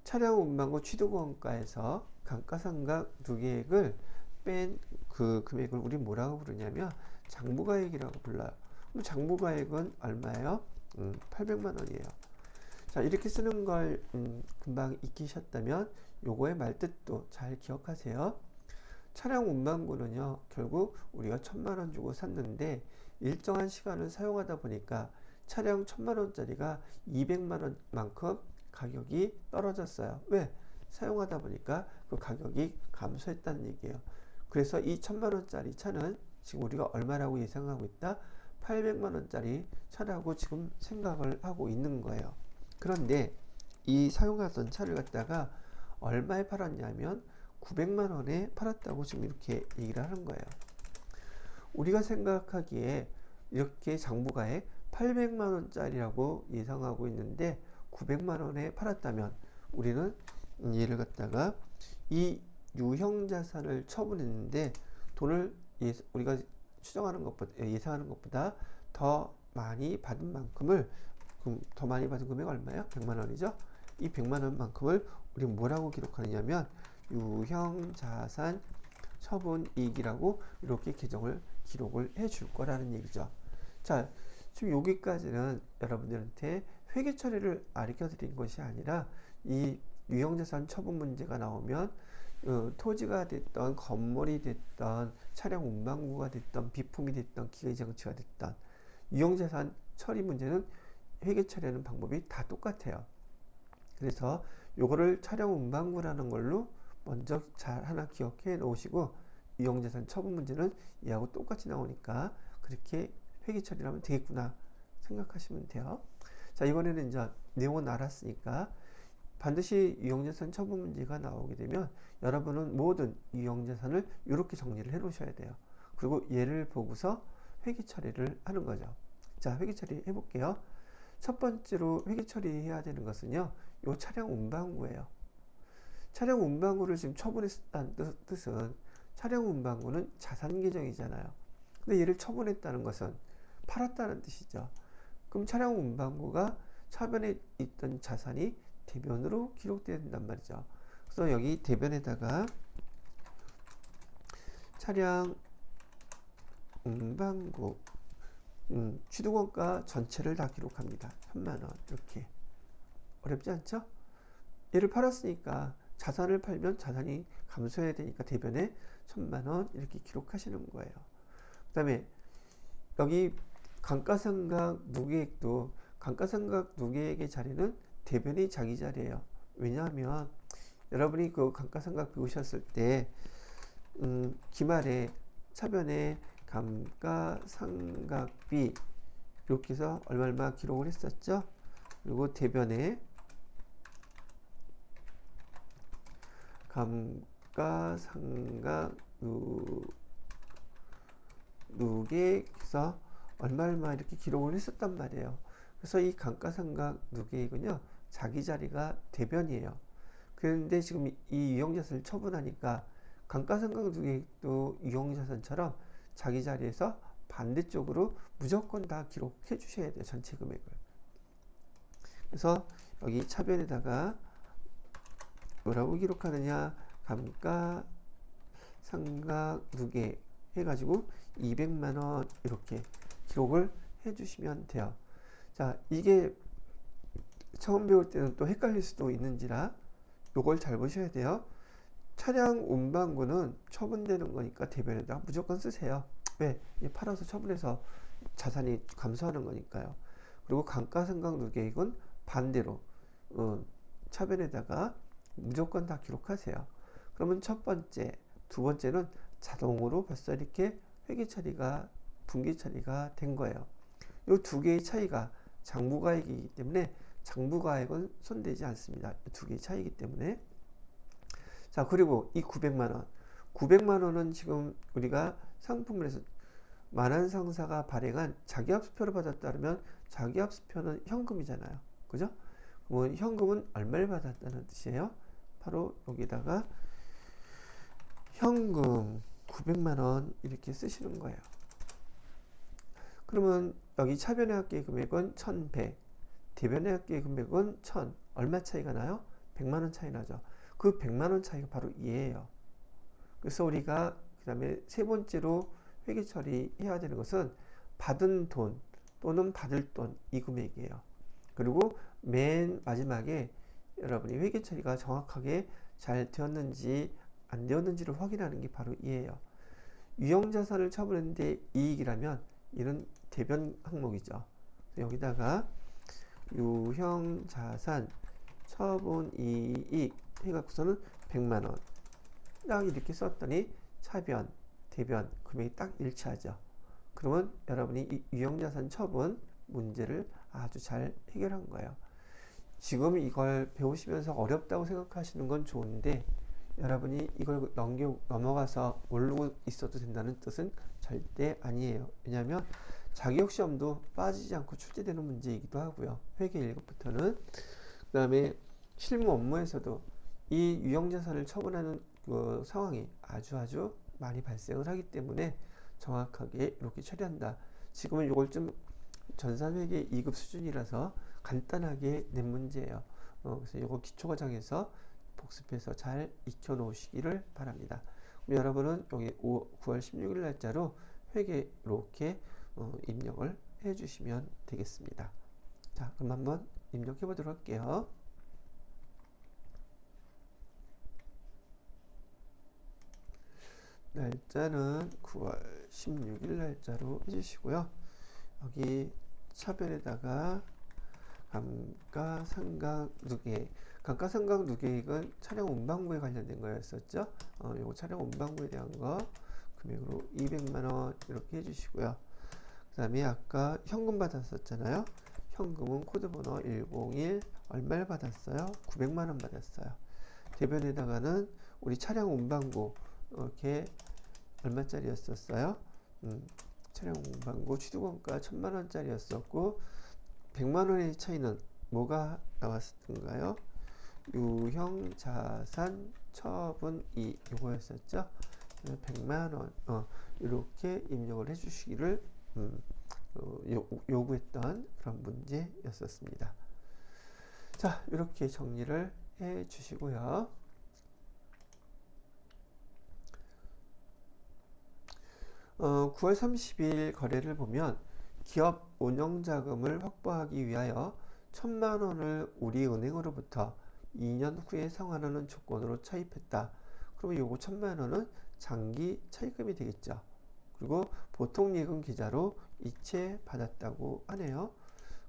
차량 운반구 취득원가에서 감가상각 누계액을 뺀 그 금액을 우리 뭐라고 부르냐면 장부가액이라고 불러요. 그럼 장부가액은 얼마예요? 800만 원이에요. 자, 이렇게 쓰는 걸 금방 익히셨다면 요거의 말뜻도 잘 기억하세요. 차량 운반구는요, 결국 우리가 1000만 원 주고 샀는데 일정한 시간을 사용하다 보니까 차량 1000만 원짜리가 200만 원만큼 가격이 떨어졌어요. 왜? 사용하다 보니까 그 가격이 감소했다는 얘기예요. 그래서 이 1000만 원짜리 차는 지금 우리가 얼마라고 예상하고 있다? 800만 원짜리 차라고 지금 생각을 하고 있는 거예요. 그런데 이 사용하던 차를 갖다가 얼마에 팔았냐면 900만 원에 팔았다고 지금 이렇게 얘기를 하는 거예요. 우리가 생각하기에 이렇게 장부가액 800만 원짜리라고 예상하고 있는데 900만 원에 팔았다면 우리는 얘를 갖다가 이 유형 자산을 처분했는데 돈을 우리가 추정하는 것보다 예상하는 것보다 더 많이 받은 만큼을 더 많이 받은 금액이 얼마예요? 100만 원이죠. 이 100만 원만큼을 우리 뭐라고 기록하느냐면 유형 자산 처분이익이라고 이렇게 기록을 해 줄 거라는 얘기죠. 자, 지금 여기까지는 여러분들한테 회계 처리를 가르쳐 드린 것이 아니라 이 유형자산 처분 문제가 나오면 토지가 됐던 건물이 됐던 차량 운반구가 됐던 비품이 됐던 기계장치가 됐던 유형자산 처리 문제는 회계 처리하는 방법이 다 똑같아요. 그래서 요거를 차량 운반구라는 걸로 먼저 잘 하나 기억해 놓으시고 유형자산 처분 문제는 얘하고 똑같이 나오니까 그렇게 회계 처리를 하면 되겠구나 생각하시면 돼요. 자, 이번에는 이제 내용은 알았으니까 반드시 유형자산 처분 문제가 나오게 되면 여러분은 모든 유형자산을 이렇게 정리를 해 놓으셔야 돼요. 그리고 얘를 보고서 회계 처리를 하는 거죠. 자, 회계 처리 해볼게요. 첫 번째로 회계 처리해야 되는 것은요, 요 차량 운반구예요. 차량 운반구를 지금 처분했다는 뜻은 차량 운반구는 자산 계정이잖아요. 근데 얘를 처분했다는 것은 팔았다는 뜻이죠. 그럼 차량 운반구가 차변에 있던 자산이 대변으로 기록된단 말이죠. 그래서 여기 대변에다가 차량 운반구 취득원가 전체를 다 기록합니다. 1000만 원 이렇게. 어렵지 않죠? 얘를 팔았으니까 자산을 팔면 자산이 감소해야 되니까 대변에 1000만 원 이렇게 기록하시는 거예요. 그 다음에 여기 감가상각 누계액도 감가상각 누계액의 자리는 대변이 자기 자리예요. 왜냐하면 여러분이 그 감가상각 배우셨을 때 기말에 차변에 감가상각비 이렇게 해서 얼마 기록을 했었죠. 그리고 대변에 감가상각 누계액에서 얼마 이렇게 기록을 했었단 말이에요. 그래서 이 감가상각 누계액은요 자기 자리가 대변이에요. 그런데 지금 이 유형자산을 처분하니까 감가상각 누계액도 유형자산처럼 자기 자리에서 반대쪽으로 무조건 다 기록해 주셔야 돼요. 전체 금액을. 그래서 여기 차변에다가 뭐라고 기록하느냐, 감가상각 누계액 해가지고 200만원 이렇게 기록을 해 주시면 돼요. 자, 이게 처음 배울 때는 또 헷갈릴 수도 있는지라 요걸 잘 보셔야 돼요. 차량 운반구는 처분되는 거니까 대변에다 무조건 쓰세요. 왜? 팔아서 처분해서 자산이 감소하는 거니까요. 그리고 감가상각 누계액은 반대로 차변에다가 무조건 다 기록하세요. 그러면 첫 번째, 두 번째는 자동으로 벌써 이렇게 회계 처리가 분기 처리가 된 거예요. 이 두 개의 차이가 장부가액이기 때문에 장부가액은 손대지 않습니다. 두 개의 차이기 때문에. 자, 그리고 이 900만 원은 지금 우리가 상품을 해서 만한상사가 발행한 자기합수표를 받았다면 자기합수표는 현금이잖아요. 그죠? 그러면 현금은 얼마를 받았다는 뜻이에요? 바로 여기다가 현금 900만 원 이렇게 쓰시는 거예요. 그러면 여기 차변의 합계 금액은 1100, 대변의 합계 금액은 1000. 얼마 차이가 나요? 100만 원 차이 나죠. 그 100만 원 차이가 바로 얘예요. 그래서 우리가 그 다음에 세 번째로 회계 처리해야 되는 것은 받은 돈 또는 받을 돈 이 금액이에요. 그리고 맨 마지막에 여러분이 회계 처리가 정확하게 잘 되었는지 안 되었는지를 확인하는 게 바로 이에요. 유형자산을 처분했는데 이익이라면 이는 대변 항목이죠. 여기다가 유형자산 처분 이익 해갖고서는 100만원 딱 이렇게 썼더니 차변, 대변 금액이 딱 일치하죠. 그러면 여러분이 이 유형자산 처분 문제를 아주 잘 해결한 거예요. 지금 이걸 배우시면서 어렵다고 생각하시는 건 좋은데 여러분이 이걸 넘어가서 모르고 있어도 된다는 뜻은 절대 아니에요. 왜냐하면 자격시험도 빠지지 않고 출제되는 문제이기도 하고요. 회계 1급부터는. 그 다음에 실무 업무에서도 이 유형자산을 처분하는 그 상황이 아주 많이 발생을 하기 때문에 정확하게 이렇게 처리한다. 지금은 이걸 좀 전산회계 2급 수준이라서 간단하게 낸 문제예요. 그래서 이거 기초과정에서 복습해서 잘 익혀 놓으시기를 바랍니다. 그럼 여러분은 여기 9월 16일 날짜로 회계 이렇게 입력을 해 주시면 되겠습니다. 자, 그럼 한번 입력해 보도록 할게요. 날짜는 9월 16일 날짜로 해주시고요. 여기 차별에다가 감가상각누계액, 감가상각누계액은 차량 운반부에 관련된 거였었죠. 요거 차량 운반부에 대한 거 금액으로 200만원 이렇게 해주시고요. 그 다음에 아까 현금 받았었잖아요. 현금은 코드번호 101 얼마를 받았어요? 900만원 받았어요. 대변에다가는 우리 차량 운반부 이렇게 얼마짜리였었어요? 차량 운반부 취득원가 1000만원짜리였었고 100만원의 차이는 뭐가 나왔던가요? 유형자산 처분이 요거였었죠. 100만원 이렇게 입력을 해주시기를 요구했던 그런 문제였었습니다. 자, 이렇게 정리를 해 주시고요. 어, 9월 30일 거래를 보면 기업 운영자금을 확보하기 위하여 1000만원을 우리은행으로부터 2년 후에 상환하는 조건으로 차입했다. 그러면 요거 1000만원은 장기 차입금이 되겠죠. 그리고 보통예금 계좌로 이체 받았다고 하네요.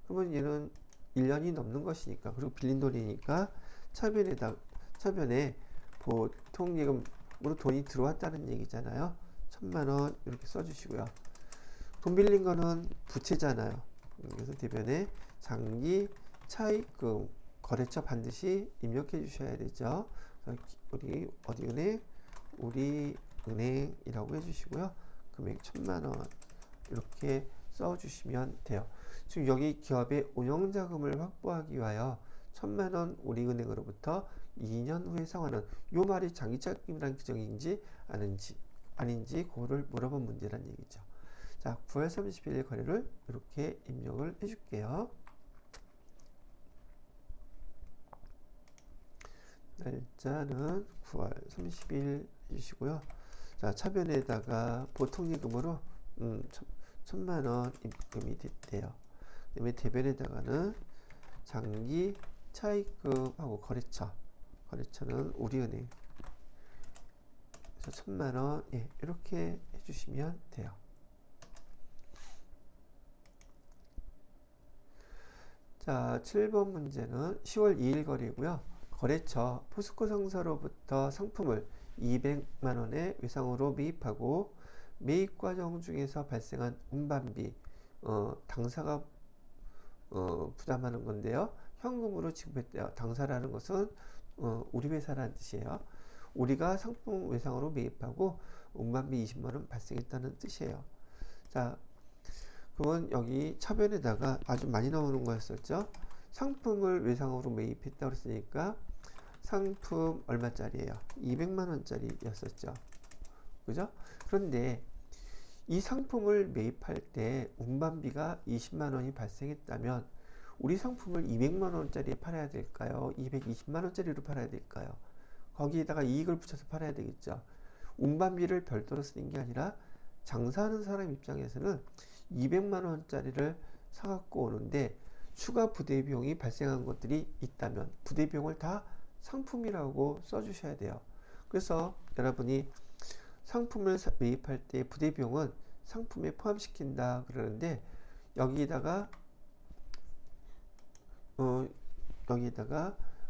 그러면 얘는 1년이 넘는 것이니까, 그리고 빌린 돈이니까 차변에 보통예금으로 돈이 들어왔다는 얘기잖아요. 1000만원 이렇게 써주시고요. 돈 빌린 거는 부채잖아요. 그래서 대변에 장기 차입금 거래처 반드시 입력해 주셔야 되죠. 우리 어디 은행? 우리 은행이라고 해주시고요. 금액 1000만원 이렇게 써주시면 돼요. 지금 여기 기업의 운영자금을 확보하기 위하여 1000만원 우리은행으로부터 2년 후에 상환은 요 말이 장기차입금이라는 규정인지 아닌지 그거를 물어본 문제란 얘기죠. 자, 9월 30일 거래를 이렇게 입력을 해줄게요. 날짜는 9월 30일 해주시고요. 자, 차변에다가 보통예금으로 1000만원 입금이 됐대요. 그 다음에 대변에다가는 장기 차입금하고 거래처는 우리은행. 그래서 1000만원 이렇게 해주시면 돼요. 자, 7번 문제는 10월 2일 거래고요. 거래처 포스코 상사로부터 상품을 200만원의 외상으로 매입하고 매입 과정 중에서 발생한 운반비 당사가 부담하는 건데요. 현금으로 지급했대요. 당사라는 것은 우리 회사라는 뜻이에요. 우리가 상품 외상으로 매입하고 운반비 20만원 발생했다는 뜻이에요. 자, 그러면 여기 차변에다가 아주 많이 나오는 거였었죠. 상품을 외상으로 매입했다고 했으니까 상품 얼마짜리예요? 200만원짜리 였었죠. 그죠? 그런데 이 상품을 매입할 때 운반비가 20만원이 발생했다면 우리 상품을 200만원짜리에 팔아야 될까요? 220만원짜리로 팔아야 될까요? 거기에다가 이익을 붙여서 팔아야 되겠죠. 운반비를 별도로 쓰는 게 아니라 장사하는 사람 입장에서는 200만 원짜리를 사갖고 오는데 추가 부대 비용이 발생한 것들이 있다면 부대 비용을 다 상품이라고 써주셔야 돼요. 그래서 여러분이 상품을 매입할 때 부대 비용은 상품에 포함시킨다 그러는데 여기다가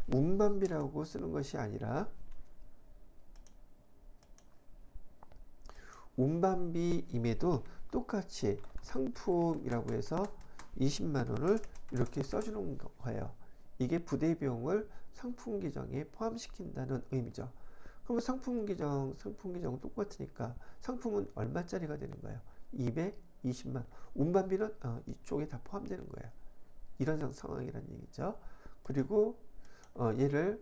운반비라고 쓰는 것이 아니라 운반비임에도 똑같이 상품이라고 해서 20만 원을 이렇게 써주는 거예요. 이게 부대 비용을 상품 계정에 포함시킨다는 의미죠. 그러면 상품 계정 똑같으니까 상품은 얼마짜리가 되는 거예요? 220만. 운반비는 이쪽에 다 포함되는 거예요. 이런 상황이라는 얘기죠. 그리고 얘를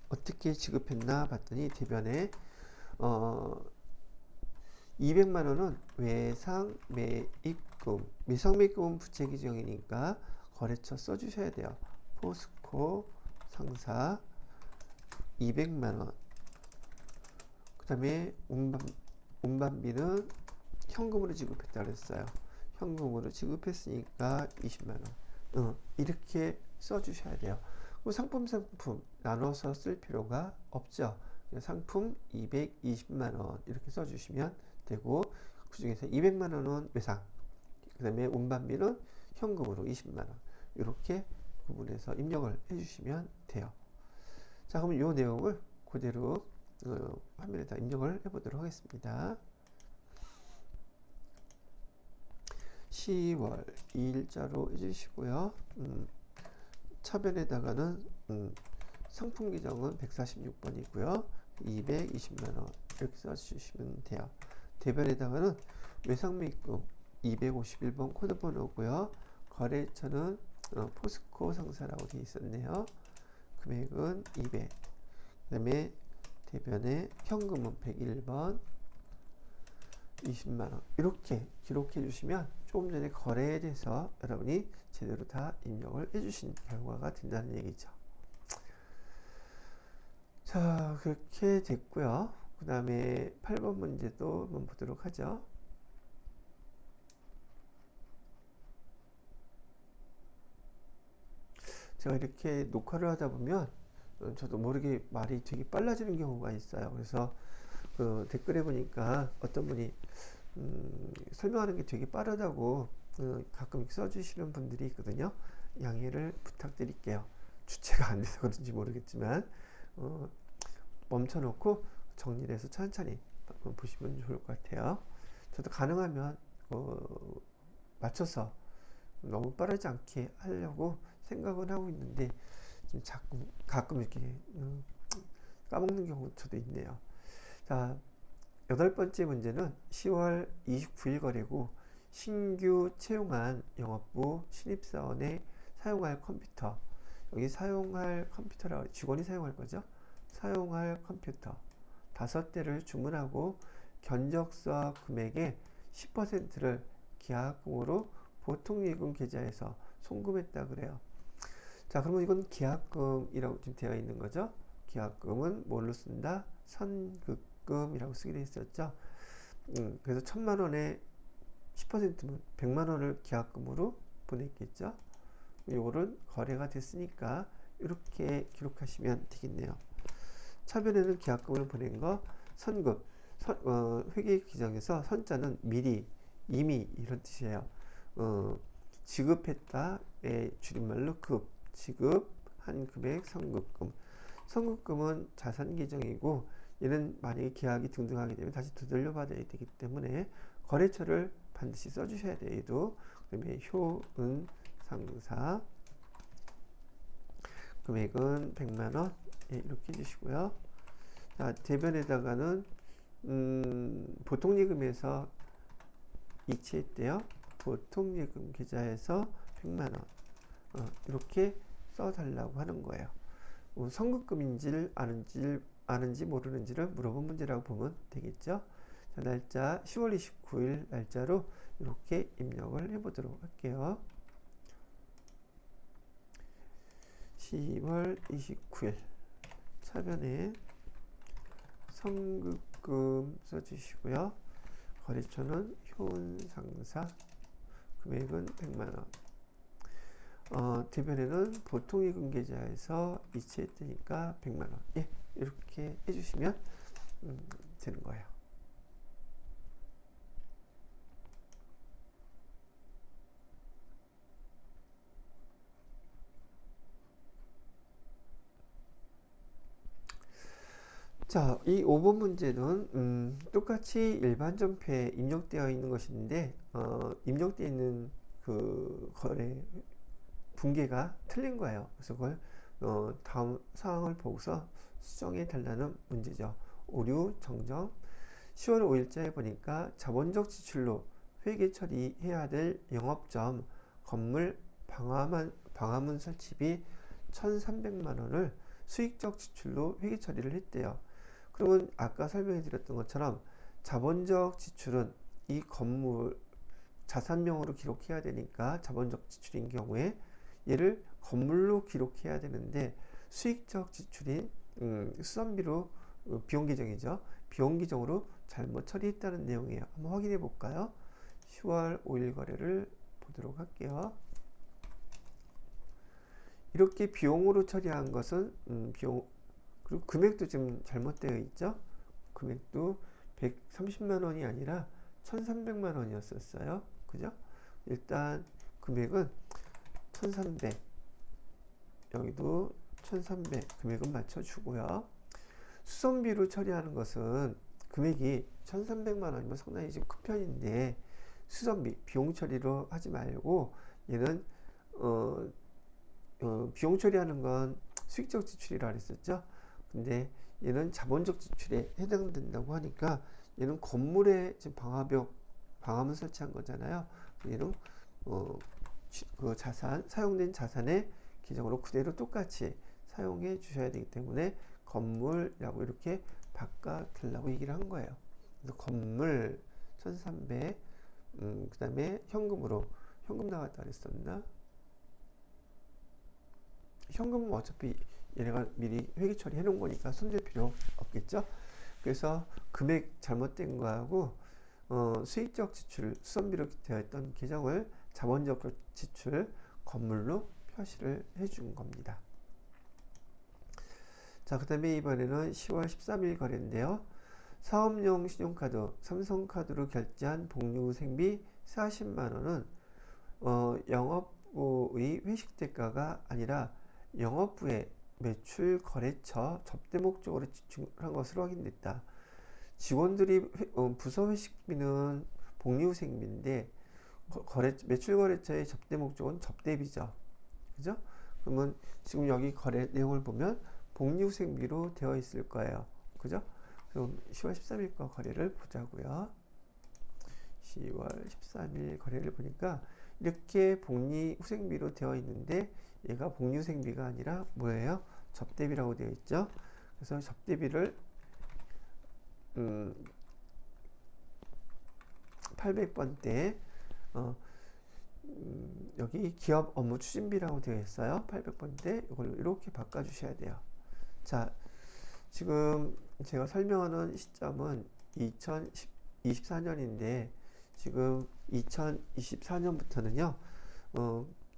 어떻게 지급했나 봤더니 대변에 200만 원은 외상 매입금, 외상 매입금은 부채 규정이니까 거래처 써주셔야 돼요. 포스코 상사 200만 원. 그 다음에 운반비는 현금으로 지급했다 그랬어요. 현금으로 지급했으니까 20만 원. 이렇게 써주셔야 돼요. 상품 나눠서 쓸 필요가 없죠. 상품 220만 원 이렇게 써주시면 되고 그 중에서 200만 원은 외상, 그 다음에 운반비는 현금으로 20만 원 이렇게 구분해서 입력을 해주시면 돼요. 자, 그러면 이 내용을 그대로 화면에다 입력을 해보도록 하겠습니다. 10월 2일자로 해주시고요. 차변에다가는 상품 계정은 146번이고요. 220만원 이렇게 써주시면 돼요. 대변에다가는 외상매입금 251번 코드번호고요. 거래처는 포스코 상사라고 되어 있었네요. 금액은 200. 그 다음에 대변에 현금은 101번 20만원 이렇게 기록해 주시면 조금 전에 거래에 대해서 여러분이 제대로 다 입력을 해주신 결과가 된다는 얘기죠. 자, 그렇게 됐고요. 그 다음에 8번 문제도 한번 보도록 하죠. 제가 이렇게 녹화를 하다 보면 저도 모르게 말이 되게 빨라지는 경우가 있어요. 그래서 그 댓글에 보니까 어떤 분이 설명하는 게 되게 빠르다고 가끔 써주시는 분들이 있거든요. 양해를 부탁드릴게요. 주체가 안 돼서 그런지 모르겠지만 멈춰놓고 정리를 해서 천천히 보시면 좋을 것 같아요. 저도 가능하면 맞춰서 너무 빠르지 않게 하려고 생각은 하고 있는데 좀 가끔 이렇게 까먹는 경우 저도 있네요. 자, 8번째 문제는 10월 29일 거래고 신규 채용한 영업부 신입사원에 사용할 컴퓨터, 여기 사용할 컴퓨터라고 직원이 사용할 거죠. 사용할 컴퓨터 5대를 주문하고 견적서 금액의 10%를 계약금으로 보통예금 계좌에서 송금했다 그래요. 자, 그러면 이건 계약금이라고 지금 되어 있는 거죠. 계약금은 뭘로 쓴다? 선급금이라고 쓰기로 했었죠. 그래서 1000만 원에 10%면 100만 원을 계약금으로 보냈겠죠. 요거는 거래가 됐으니까 이렇게 기록하시면 되겠네요. 차변에는 계약금을 보낸 거, 선급, 회계 규정에서 선자는 미리, 이미 이런 뜻이에요. 지급했다의 줄임말로 급, 지급한 금액 선급금. 선급금은 자산 계정이고 얘는 만약에 계약이 등등하게 되면 다시 되돌려 받아야 되기 때문에 거래처를 반드시 써주셔야 돼요. 얘도. 그 다음에 효은 상사 금액은 100만원 이렇게 해주시고요. 자, 대변에다가는 보통예금에서 이체했대요. 보통예금 계좌에서 100만원 이렇게 써달라고 하는 거예요. 선급금인지를 아는지 모르는지를 물어본 문제라고 보면 되겠죠. 자, 날짜 10월 29일 날짜로 이렇게 입력을 해보도록 할게요. 10월 29일 차변에 선급금 써주시고요. 거래처는 효은상사, 금액은 100만원. 대변에는 보통이익은 계좌에서 이체했으니까 100만원. 예, 이렇게 해주시면 되는 거예요. 자, 이 5번 문제는 똑같이 일반 전표에 입력되어 있는 것인데 입력되어 있는 그 거래 분계가 틀린 거예요. 그래서 그걸 다음 사항을 보고서 수정해 달라는 문제죠. 오류 정정. 10월 5일자에 보니까 자본적 지출로 회계 처리해야 될 영업점 건물 방화문 설치비 1,300만 원을 수익적 지출로 회계 처리를 했대요. 그러면 아까 설명해 드렸던 것처럼 자본적 지출은 이 건물 자산명으로 기록해야 되니까 자본적 지출인 경우에 얘를 건물로 기록해야 되는데 수익적 지출인 수선비로 비용 계정이죠. 비용 계정으로 잘못 처리했다는 내용이에요. 한번 확인해 볼까요? 10월 5일 거래를 보도록 할게요. 이렇게 비용으로 처리한 것은 비용 그리고 금액도 지금 잘못되어 있죠. 금액도 130만 원이 아니라 1,300만 원이었었어요. 그죠? 일단 금액은 1,300 여기도 1,300 금액은 맞춰주고요. 수선비로 처리하는 것은 금액이 1,300만 원이면 상당히 좀 큰 편인데 수선비 비용 처리로 하지 말고 얘는 비용 처리하는 건 수익적 지출이라 그랬었죠. 근데 얘는 자본적 지출에 해당된다고 하니까 얘는 건물에 지금 방화문 설치한 거잖아요. 얘는 그 사용된 자산의 계정으로 그대로 똑같이 사용해 주셔야 되기 때문에 건물이라고 이렇게 바꿔달라고 얘기를 한 거예요. 그래서 건물 1,300, 그 다음에 현금 나갔다 그랬었나? 현금은 어차피 얘네가 미리 회계 처리해 놓은 거니까 손댈 필요 없겠죠. 그래서 금액 잘못된 거하고 수익적 지출 수선비로 되어 있던 계정을 자본적 지출 건물로 표시를 해준 겁니다. 자, 그 다음에 이번에는 10월 13일 거래인데요. 사업용 신용카드 삼성카드로 결제한 복리후생비 40만원은 영업부의 회식 대가가 아니라 영업부의 매출 거래처 접대 목적으로 지출한 것으로 확인됐다. 직원들이 부서 회식비는 복리후생비인데 매출 거래처의 접대 목적은 접대비죠. 그죠? 그러면 지금 여기 거래 내용을 보면 복리후생비로 되어 있을 거예요. 그죠? 그럼 10월 13일 거 거래를 보자고요. 10월 13일 거래를 보니까 이렇게 복리후생비로 되어 있는데 얘가 복리후생비가 아니라 뭐예요? 접대비라고 되어 있죠. 그래서 접대비를 800번대 여기 기업 업무 추진비라고 되어 있어요. 800번대 이걸로 이렇게 바꿔 주셔야 돼요. 자, 지금 제가 설명하는 시점은 2024년인데 지금 2024년부터는요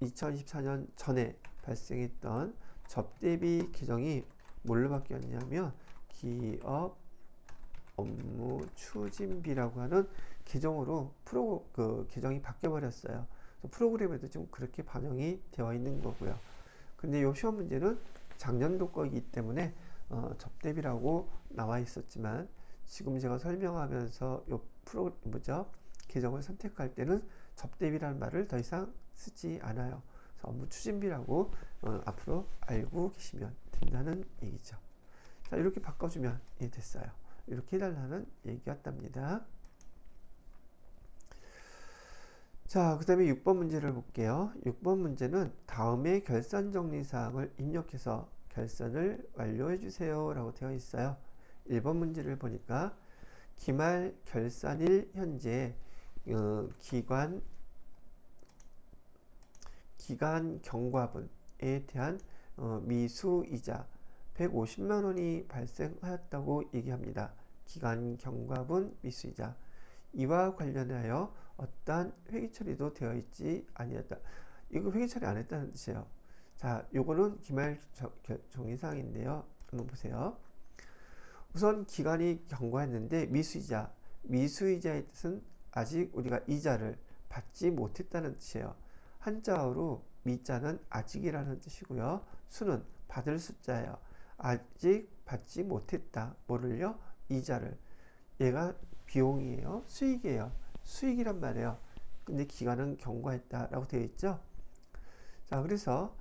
2024년 전에 발생했던 접대비 계정이 뭘로 바뀌었냐면 기업 업무 추진비라고 하는 계정으로 계정이 바뀌어 버렸어요. 프로그램에도 좀 그렇게 반영이 되어 있는 거고요. 근데 요 시험 문제는 작년도 거이기 때문에 접대비라고 나와 있었지만 지금 제가 설명하면서 요 계정을 선택할 때는 접대비라는 말을 더 이상 쓰지 않아요. 그래서 업무 추진비라고 앞으로 알고 계시면 된다는 얘기죠. 자, 이렇게 바꿔주면 됐어요. 이렇게 해달라는 얘기였답니다. 자, 그 다음에 6번 문제를 볼게요. 6번 문제는 다음의 결산 정리 사항을 입력해서 결산을 완료해 주세요 라고 되어 있어요. 1번 문제를 보니까 기말 결산일 현재 기관 경과분에 대한 미수이자 150만 원이 발생하였다고 얘기합니다. 기간 경과분 미수이자 이와 관련하여 어떠한 회계 처리도 되어 있지 아니었다. 이거 회계 처리 안 했다는 뜻이에요. 자, 요거는 기말 정리사항인데요. 한번 보세요. 우선 기간이 경과했는데 미수이자. 미수이자의 뜻은 아직 우리가 이자를 받지 못했다는 뜻이에요. 한자어로 미자는 아직이라는 뜻이고요. 수는 받을 숫자예요. 아직 받지 못했다. 뭐를요? 이자를. 얘가 비용이에요. 수익이에요. 수익이란 말이에요. 근데 기간은 경과했다라고 되어 있죠. 자, 그래서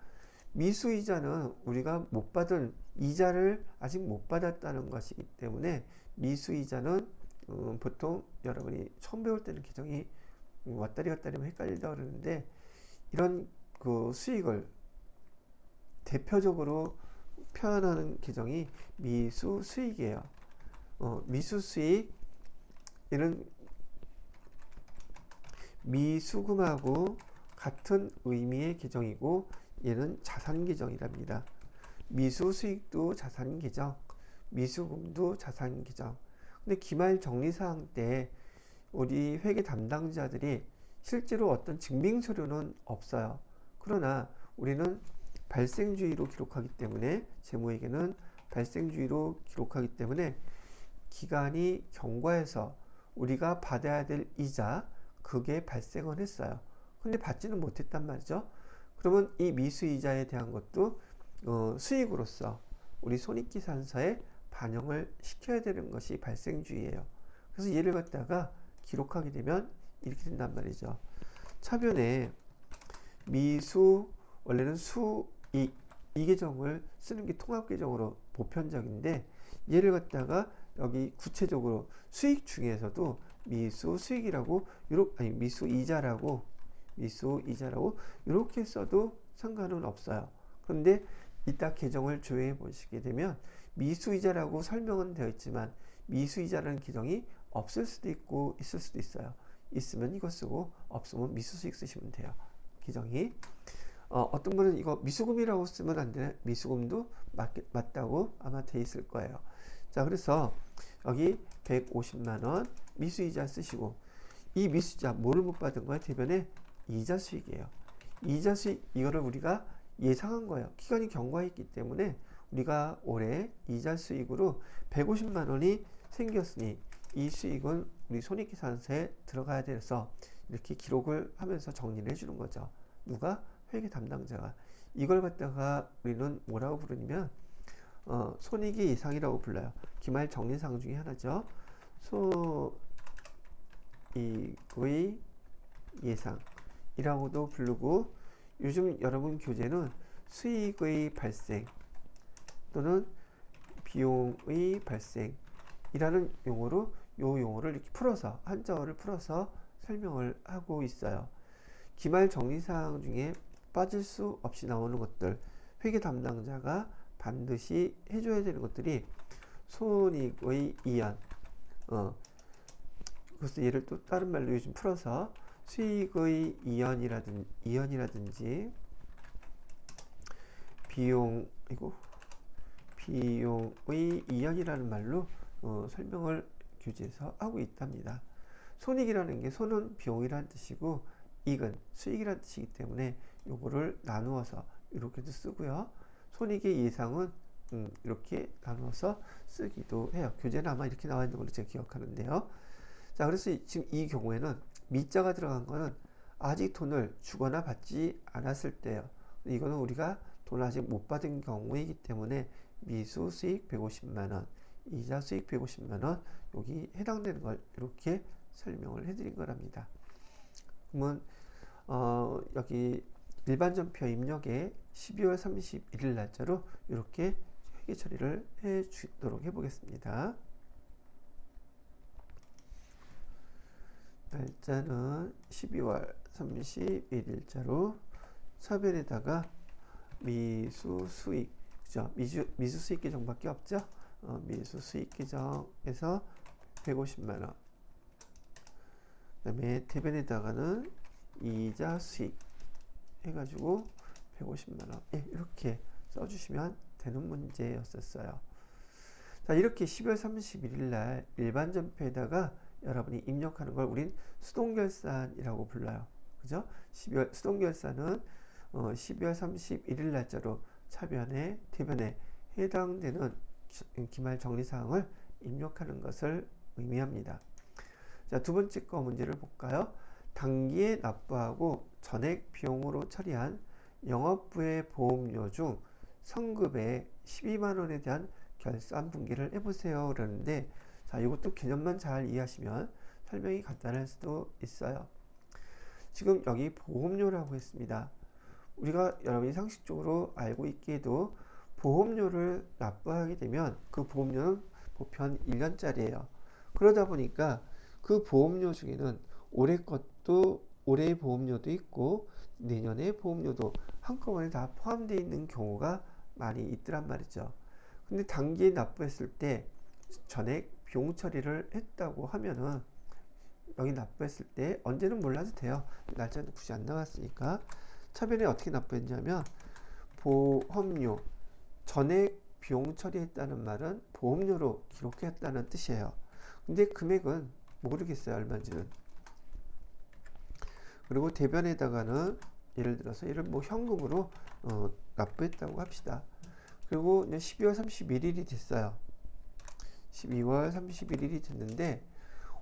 미수이자는 우리가 못 받은 이자를 아직 못 받았다는 것이기 때문에 미수이자는 보통 여러분이 처음 배울 때는 규정이 왔다리 갔다리 하면 헷갈린다 그러는데 이런 그 수익을 대표적으로 표현하는 규정이 미수수익이에요. 미수수익 얘는 미수금하고 같은 의미의 계정이고 얘는 자산 계정이랍니다. 미수수익도 자산 계정, 미수금도 자산 계정. 근데 기말 정리사항 때 우리 회계 담당자들이 실제로 어떤 증빙 서류는 없어요. 그러나 우리는 발생주의로 기록하기 때문에 재무회계는 발생주의로 기록하기 때문에 기간이 경과해서 우리가 받아야 될 이자 그게 발생은 했어요. 근데 받지는 못했단 말이죠. 그러면 이 미수이자에 대한 것도 수익으로서 우리 손익계산서에 반영을 시켜야 되는 것이 발생주의예요. 그래서 얘를 갖다가 기록하게 되면 이렇게 된단 말이죠. 차변에 미수 원래는 수익 이 계정을 쓰는 게 통합계정으로 보편적인데 얘를 갖다가 여기 구체적으로 수익 중에서도 미수 수익이라고 아니 미수 이자라고 이렇게 써도 상관은 없어요. 그런데 이따 계정을 조회해 보시게 되면 미수이자라고 설명은 되어 있지만 미수이자라는 계정이 없을 수도 있고 있을 수도 있어요. 있으면 이거 쓰고 없으면 미수수익 쓰시면 돼요. 계정이 어떤 분은 이거 미수금이라고 쓰면 안 되네. 미수금도 맞다고 아마 돼 있을 거예요. 자, 그래서 여기 150만원 미수이자 쓰시고 이 미수이자 뭐를 못 받은 거예요? 대변에 이자 수익이에요. 이자 수익 이거를 우리가 예상한 거예요. 기간이 경과했기 때문에 우리가 올해 이자 수익으로 150만 원이 생겼으니 이 수익은 우리 손익계산서에 들어가야 돼서 이렇게 기록을 하면서 정리를 해주는 거죠. 누가? 회계 담당자가. 이걸 갖다가 우리는 뭐라고 부르냐면 손익의 예상이라고 불러요. 기말 정리사항 중에 하나죠. 손익의 예상이라고도 부르고 요즘 여러분 교재는 수익의 발생 또는 비용의 발생이라는 용어로 요 용어를 이렇게 풀어서 한자어를 풀어서 설명을 하고 있어요. 기말 정리사항 중에 빠질 수 없이 나오는 것들 회계 담당자가 반드시 해줘야 되는 것들이 손익의 이연 그래서 얘를 또 다른 말로 요즘 풀어서 수익의 이연이라든지 비용의 이연이라는 말로 설명을 교재에서 하고 있답니다. 손익이라는 게 손은 비용이라는 뜻이고 이익은 수익이라는 뜻이기 때문에 요거를 나누어서 이렇게도 쓰고요. 손익의 예상은 이렇게 나누어서 쓰기도 해요. 교재는 아마 이렇게 나와 있는 걸로 제가 기억하는데요. 자, 그래서 지금 이 경우에는 미자가 들어간 거는 아직 돈을 주거나 받지 않았을 때예요. 이거는 우리가 돈을 아직 못 받은 경우이기 때문에 미수 수익 150만원, 이자 수익 150만원 여기 해당되는 걸 이렇게 설명을 해드린 거랍니다. 그러면 여기 일반전표 입력에 12월 31일 날짜로 이렇게 회계 처리를 해 주도록 해 보겠습니다. 날짜는 12월 31일자로 차변에다가 미수수익, 그죠? 미수수익 계정밖에 없죠? 미수수익 계정에서 150만원. 그 다음에 대변에다가는 이자 수익 해가지고 150만원. 예, 이렇게 써주시면 되는 문제였었어요. 자, 이렇게 12월 31일 날 일반전표에다가 여러분이 입력하는 걸 우린 수동결산이라고 불러요. 그죠? 수동결산은 12월 31일 날짜로 차변에 대변에 해당되는 기말 정리사항을 입력하는 것을 의미합니다. 자, 두 번째 거 문제를 볼까요? 당기에 납부하고 전액 비용으로 처리한 영업부의 보험료 중 성급의 12만원에 대한 결산 분기를 해보세요. 그러는데, 자, 이것도 개념만 잘 이해하시면 설명이 간단할 수도 있어요. 지금 여기 보험료라고 했습니다. 우리가 여러분이 상식적으로 알고 있기에도 보험료를 납부하게 되면 그 보험료는 보편 1년짜리예요. 그러다 보니까 그 보험료 중에는 올해 것도 올해의 보험료도 있고 내년의 보험료도 한꺼번에 다 포함되어 있는 경우가 많이 있더란 말이죠. 근데 단기에 납부했을 때 전액 비용 처리를 했다고 하면은 여기 납부했을 때 언제는 몰라도 돼요. 날짜는 굳이 안 나왔으니까. 차변에 어떻게 납부했냐면 보험료 전액 비용 처리했다는 말은 보험료로 기록했다는 뜻이에요. 근데 금액은 모르겠어요. 얼마인지는. 그리고 대변에다가는 예를 들어서 이를 뭐 현금으로 납부했다고 합시다. 그리고 이제 12월 31일이 됐어요. 12월 31일이 됐는데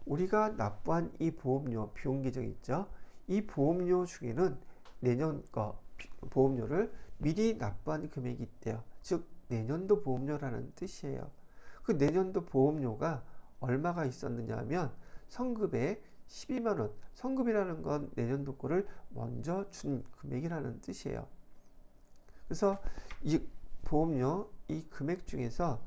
우리가 납부한 이 보험료 비용 계정 있죠? 이 보험료 중에는 내년 거 보험료를 미리 납부한 금액이 있대요. 즉 내년도 보험료라는 뜻이에요. 그 내년도 보험료가 얼마가 있었느냐 하면 성급의 12만원. 성급이라는 건 내년도 거를 먼저 준 금액이라는 뜻이에요. 그래서 이 보험료 이 금액 중에서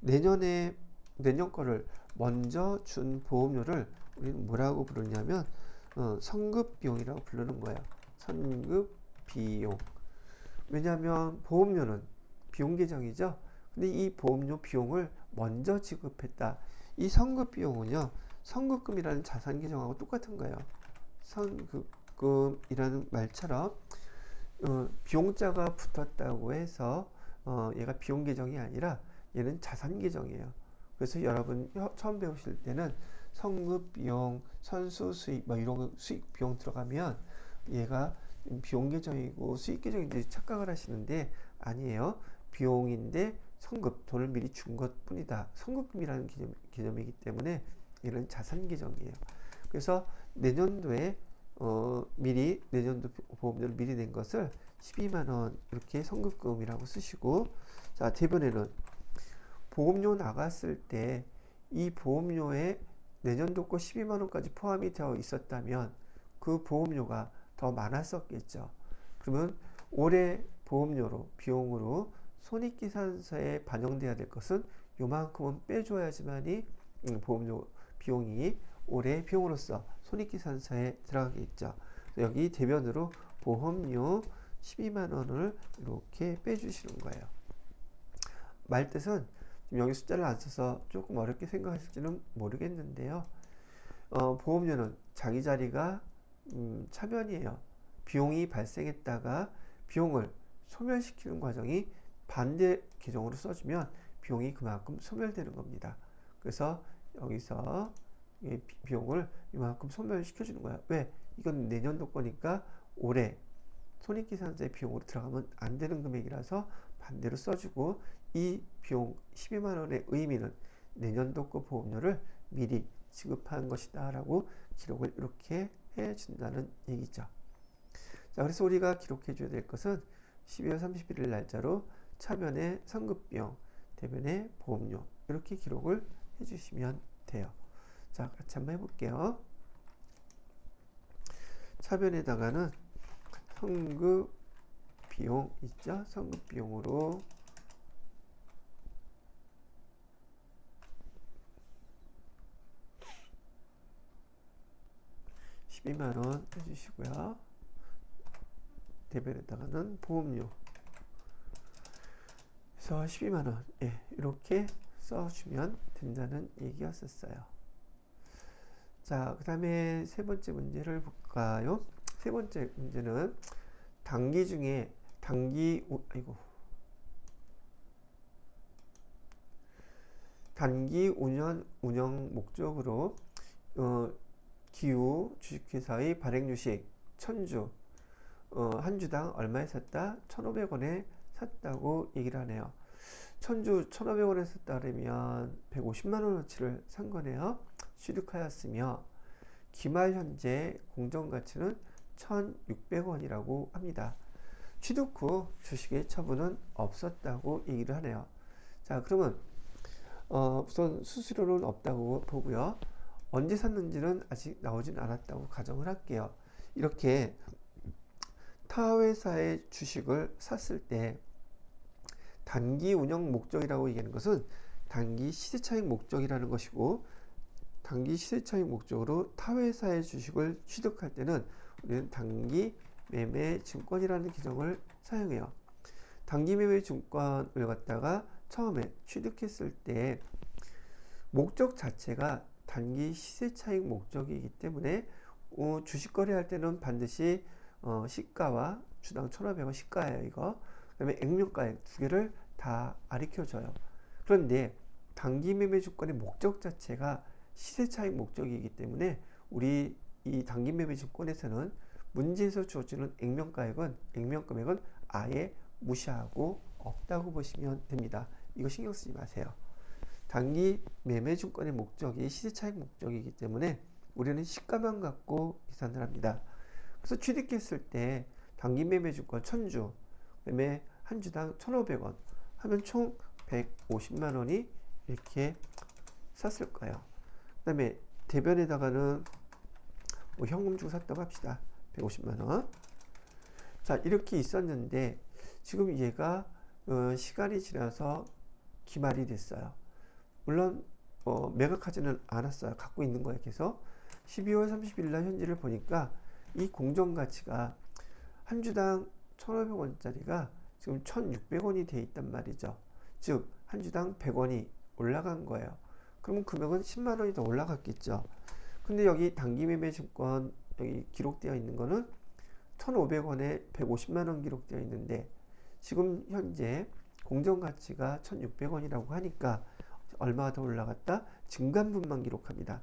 내년 거를 먼저 준 보험료를 우리는 뭐라고 부르냐면 선급 비용이라고 부르는 거예요. 선급 비용. 왜냐하면 보험료는 비용 계정이죠. 근데 이 보험료 비용을 먼저 지급했다. 이 선급 비용은요, 선급금이라는 자산 계정하고 똑같은 거예요. 선급금이라는 말처럼 비용자가 붙었다고 해서 얘가 비용 계정이 아니라 얘는 자산 계정이에요. 그래서 여러분 처음 배우실 때는 성급 비용, 선수 수익 뭐 이런 수익 비용 들어가면 얘가 비용 계정이고 수익 계정인지 착각을 하시는데 아니에요. 비용인데 성급 돈을 미리 준 것 뿐이다. 성급금이라는 개념이기 때문에 얘는 자산 계정이에요. 그래서 내년도에 미리 내년도 보험료를 미리 낸 것을 12만원 이렇게 성급금이라고 쓰시고, 자 대변에는 보험료 나갔을 때 이 보험료에 내년도 거 12만원까지 포함이 되어 있었다면 그 보험료가 더 많았었겠죠. 그러면 올해 보험료로 비용으로 손익계산서에 반영돼야 될 것은 요만큼은 빼줘야지만이 보험료 비용이 올해 비용으로서 손익계산서에 들어가겠죠. 여기 대변으로 보험료 12만원을 이렇게 빼주시는 거예요. 말뜻은 지금 여기 숫자를 안 써서 조금 어렵게 생각하실지는 모르겠는데요. 보험료는 자기 자리가 차변이에요. 비용이 발생했다가 비용을 소멸시키는 과정이 반대 계정으로 써주면 비용이 그만큼 소멸되는 겁니다. 그래서 여기서 비용을 이만큼 소멸시켜주는 거야. 왜? 이건 내년도 거니까 올해 손익계산서의 비용으로 들어가면 안 되는 금액이라서 반대로 써주고, 이 비용 12만원의 의미는 내년도 거 보험료를 미리 지급한 것이다 라고 기록을 이렇게 해준다는 얘기죠. 자, 그래서 우리가 기록해 줘야 될 것은 12월 31일 날짜로 차변의 선급비용, 대변의 보험료 이렇게 기록을 해주시면 돼요. 자, 같이 한번 해볼게요. 차변에다가는 선급 비용 있죠? 선급 비용으로 12만원 해주시고요. 대변에다가는 보험료 그래서 12만원 이렇게 써주면 된다는 얘기였었어요. 자, 그 다음에 세 번째 문제를 볼까요? 세 번째 문제는 단기 중에 단기 운영 목적으로 기후 주식회사의 발행주식 천주 한 주당 얼마에 샀다? 1,500원에 샀다고 얘기를 하네요. 천주 1,500원에 샀다 그러면 150만원어치를 산 거네요. 취득하였으며 기말 현재 공정가치는 1,600원이라고 합니다. 취득 후 주식의 처분은 없었다고 얘기를 하네요. 자, 그러면 우선 수수료는 없다고 보고요. 언제 샀는지는 아직 나오진 않았다고 가정을 할게요. 이렇게 타 회사의 주식을 샀을 때 단기 운영 목적이라고 얘기하는 것은 단기 시세차익 목적이라는 것이고, 단기 시세차익 목적으로 타 회사의 주식을 취득할 때는 우리는 단기 매매 증권이라는 규정을 사용해요. 단기 매매 증권을 갖다가 처음에 취득했을 때 목적 자체가 단기 시세차익 목적이기 때문에 주식 거래할 때는 반드시 시가와 주당 1,500원 시가예요. 이거 그 다음에 액면가액 두 개를 다 가르쳐줘요. 그런데 단기 매매 주권의 목적 자체가 시세차익 목적이기 때문에 우리 이 단기 매매 주권에서는 문제에서 주어지는 액면금액은 아예 무시하고 없다고 보시면 됩니다. 이거 신경 쓰지 마세요. 단기 매매 주권의 목적이 시세차익 목적이기 때문에 우리는 시가만 갖고 계산을 합니다. 그래서 취득했을 때 단기 매매 주권 1,000주 매매 한 주당 1,500원 하면 총 150만원이 이렇게 샀을 거예요. 그 다음에 대변에다가는 뭐 현금 주고 샀다고 합시다. 150만원. 자, 이렇게 있었는데 지금 얘가 시간이 지나서 기말이 됐어요. 물론 매각하지는 않았어요. 갖고 있는 거예요. 계속 12월 30일 날 현지를 보니까 이 공정가치가 한 주당 1,500원짜리가 지금 1,600원이 돼 있단 말이죠. 즉 한 주당 100원이 올라간 거예요. 그러면 금액은 10만원이 더 올라갔겠죠. 근데 여기 단기 매매 증권 여기 기록되어 있는 거는 1,500원에 150만원 기록되어 있는데 지금 현재 공정가치가 1,600원이라고 하니까 얼마가 더 올라갔다? 증감분만 기록합니다.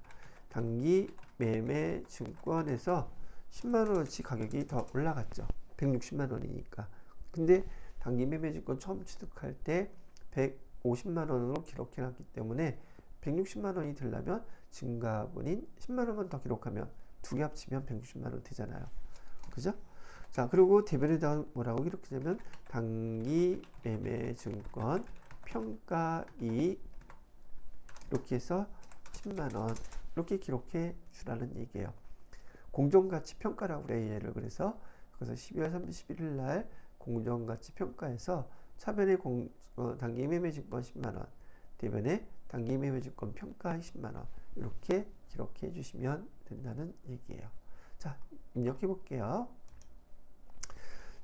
단기 매매 증권에서 10만원어치 가격이 더 올라갔죠. 160만원이니까. 근데 단기 매매 증권 처음 취득할 때 150만원으로 기록해놨기 때문에 160만원이 되려면 증가분인 10만원만 더 기록하면 두 개 합치면 160만원 되잖아요. 그죠? 자, 그리고 대변에다가 뭐라고 기록하냐면 단기 매매 증권 평가이익 이렇게 해서 10만원 이렇게 기록해 주라는 얘기예요. 공정가치 평가라고 그래요. 얘를 그래서 12월 31일 날 공정가치 평가에서 차변에 단기 매매증권 10만원, 대변에 단기 매매증권 평가 10만원 이렇게 기록해 주시면 된다는 얘기예요. 자, 입력해 볼게요.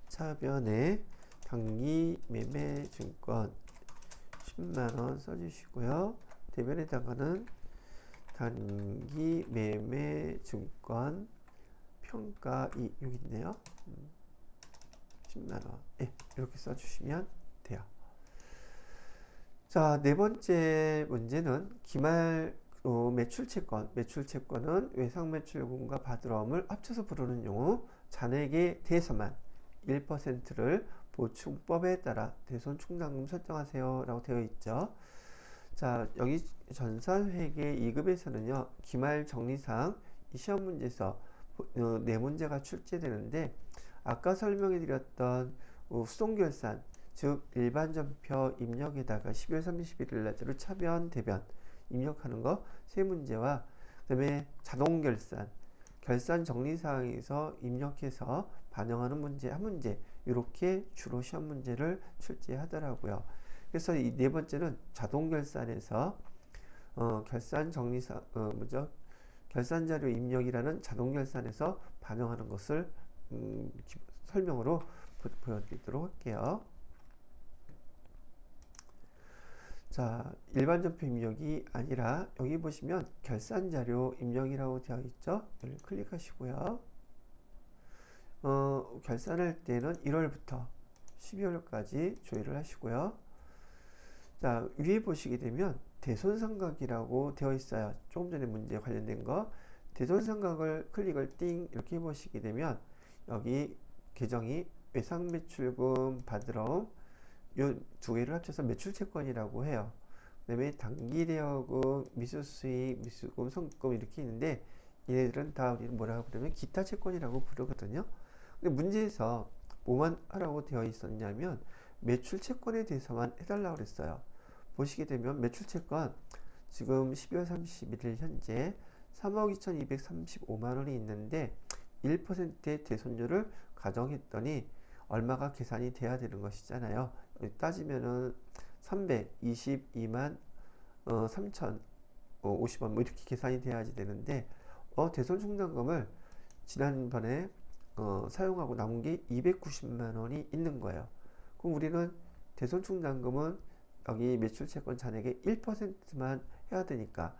차변에 단기 매매증권 10만원 써주시고요. 대변에다가는 단기 매매증권 평가이 여기 있네요. 10만원. 예, 이렇게 써주시면 돼요. 자, 네 번째 문제는 기말 매출채권. 매출채권은 외상매출금과 받으러움을 합쳐서 부르는 용어, 잔액에 대해서만 1%를 보충법에 따라 대손 충당금 설정하세요 라고 되어 있죠. 자, 여기 전산회계 2급에서는요 기말 정리상 이 시험 문제에서 네 문제가 출제되는데, 아까 설명해 드렸던 수동결산 즉 일반전표 입력에다가 12월 31일 날짜로 차변 대변 입력하는 거 세 문제와 그 다음에 자동결산 결산 정리사항에서 입력해서 반영하는 문제 한 문제, 이렇게 주로 시험 문제를 출제하더라고요. 그래서 이 네 번째는 자동결산에서 결산 정리사 결산자료 입력이라는 자동결산에서 반영하는 것을 설명으로 보여드리도록 할게요. 자, 일반전표 입력이 아니라 여기 보시면 결산자료 입력이라고 되어 있죠. 여기를 클릭하시고요. 결산할 때는 1월부터 12월까지 조회를 하시고요. 자, 위에 보시게 되면 대손삼각이라고 되어 있어요. 조금 전에 문제 관련된 거. 대손삼각을 클릭을 띵 이렇게 해보시게 되면 여기 계정이 외상매출금 받으러 요 두 개를 합쳐서 매출채권이라고 해요. 그 다음에 단기대여금, 미수수익, 미수금, 성금 이렇게 있는데 얘네들은 다 우리는 뭐라고 부르면 기타 채권이라고 부르거든요. 근데 문제에서 뭐만 하라고 되어 있었냐면 매출채권에 대해서만 해달라고 그랬어요. 보시게 되면 매출채권 지금 12월 31일 현재 3억 2235만 원이 있는데 1%의 대손율을 가정했더니 얼마가 계산이 돼야 되는 것이잖아요. 여기 따지면은 322만 3,050원 뭐 이렇게 계산이 돼야지 되는데 대손 충당금을 지난번에 사용하고 남은 게 290만 원이 있는 거예요. 그럼 우리는 대손 충당금은 여기 매출채권 잔액의 1%만 해야 되니까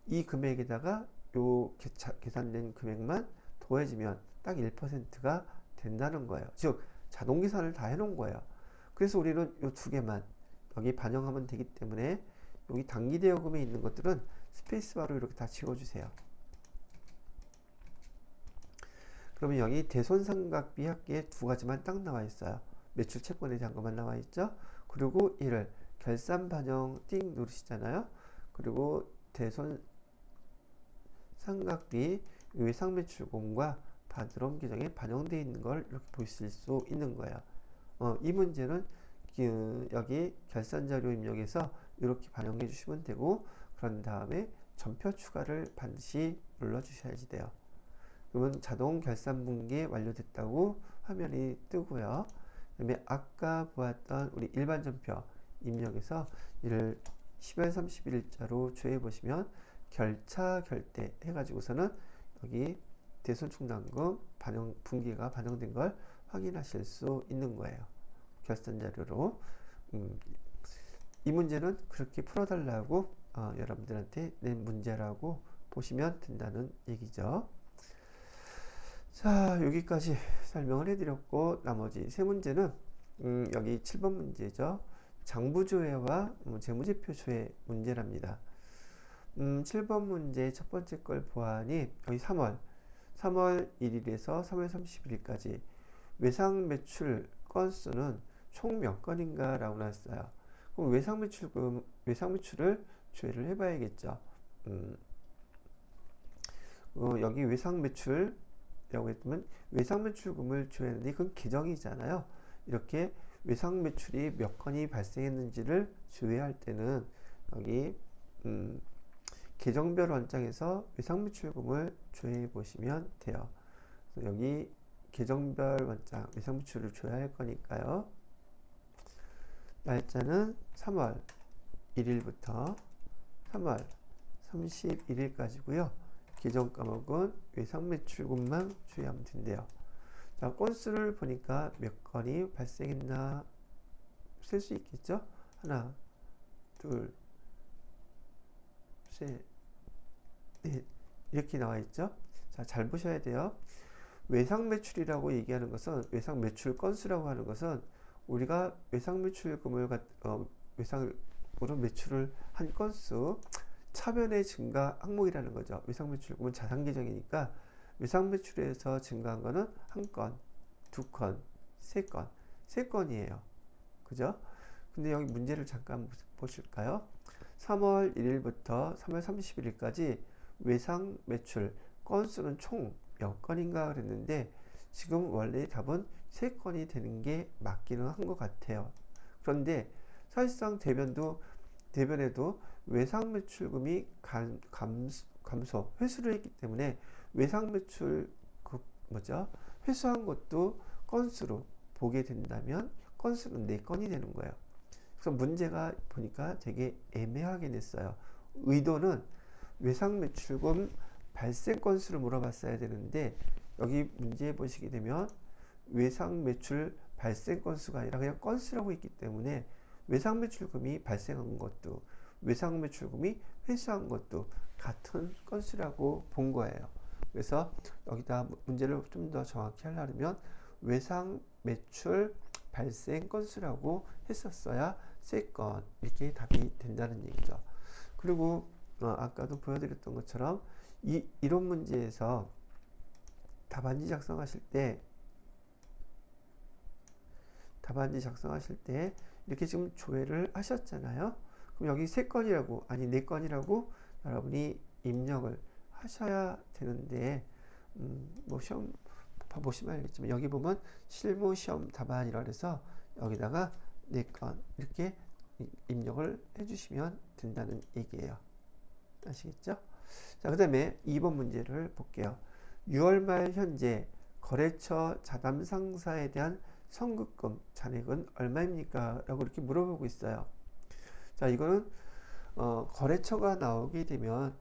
이 금액에다가 요 계산된 금액만 더해지면 딱 1%가 된다는 거예요. 즉 자동 계산을 다 해놓은 거예요. 그래서 우리는 요 두 개만 여기 반영하면 되기 때문에 여기 단기대여금에 있는 것들은 스페이스바로 이렇게 다 지워주세요. 그러면 여기 대손삼각비 합계 두 가지만 딱 나와 있어요. 매출채권에 대한 것만 나와 있죠. 그리고 이를 결산 반영 띵 누르시잖아요. 그리고 대손삼각비 외상매출금과 받으러 계정에 반영되어 있는 걸 이렇게 보실 수 있는 거예요. 이 문제는 여기 결산자료 입력해서 이렇게 반영해 주시면 되고 그런 다음에 전표 추가를 반드시 눌러 주셔야지 돼요. 그러면 자동 결산 분기 완료됐다고 화면이 뜨고요. 그다음에 아까 보았던 우리 일반 전표 입력해서 이를 10월 31일자로 조회해 보시면 결차 결대 해가지고서는 여기 대손충당금 반영 분기가 반영된 걸 확인하실 수 있는 거예요. 결산 자료로. 이 문제는 그렇게 풀어달라고 여러분들한테 낸 문제라고 보시면 된다는 얘기죠. 자, 여기까지 설명을 해드렸고 나머지 세 문제는 여기 7번 문제죠. 장부조회와 재무제표조회 문제랍니다. 7번 문제 첫 번째 걸 보아하니 여기 3월 1일에서 3월 30일까지 외상 매출 건수는 총 몇 건인가 라고 나왔어요. 그럼 외상 매출을 조회를 해봐야겠죠. 여기 외상 매출이라고 했으면 외상 매출금을 조회하는데 그건 계정이잖아요. 이렇게 외상 매출이 몇 건이 발생했는지를 조회할 때는 여기 계정별 원장에서 외상 매출금을 조회해 보시면 돼요. 여기 계정별 원장 외상 매출을 조회할 거니까요. 날짜는 3월 1일부터 3월 31일까지고요. 계정 과목은 외상 매출금만 조회하면 된대요. 자, 건수를 보니까 몇 건이 발생했나 셀 수 있겠죠? 하나, 둘, 셋, 넷 이렇게 나와 있죠? 자, 잘 보셔야 돼요. 외상 매출이라고 얘기하는 것은 외상 매출 건수라고 하는 것은 우리가 외상 매출금을 외상으로 매출을 한 건수 차변의 증가 항목이라는 거죠. 외상 매출금은 자산 계정이니까 외상 매출에서 증가한 거는 한 건, 두 건, 세 건, 세 건이에요. 그죠? 근데 여기 문제를 잠깐 보실까요? 3월 1일부터 3월 31일까지 외상 매출 건수는 총 몇 건인가 그랬는데 지금 원래 답은 3건이 되는 게 맞기는 한 것 같아요. 그런데 사실상 대변에도 외상 매출금이 감소, 회수를 했기 때문에 외상 매출 회수한 것도 건수로 보게 된다면 건수는 4건이 되는 거예요. 그래서 문제가 보니까 되게 애매하게 냈어요. 의도는 외상 매출금 발생 건수를 물어봤어야 되는데 여기 문제 보시게 되면 외상 매출 발생 건수가 아니라 그냥 건수라고 했기 때문에 외상 매출금이 발생한 것도 외상 매출금이 회수한 것도 같은 건수라고 본 거예요. 그래서 여기다 문제를 좀 더 정확히 하려면 외상 매출 발생 건수라고 했었어야 3건 이렇게 답이 된다는 얘기죠. 그리고 아까도 보여드렸던 것처럼 이 이론 문제에서 답안지 작성하실 때 이렇게 지금 조회를 하셨잖아요. 그럼 여기 3건이라고 아니 4건이라고 여러분이 입력을 하셔야 되는데 뭐 시험 보시면 알겠지만 여기 보면 실무 시험 답안이라 해서 여기다가 4건 이렇게 입력을 해주시면 된다는 얘기예요. 아시겠죠? 자, 그 다음에 2번 문제를 볼게요. 6월 말 현재 거래처 자담 상사에 대한 선급금 잔액은 얼마입니까? 라고 이렇게 물어보고 있어요. 자, 이거는 거래처가 나오게 되면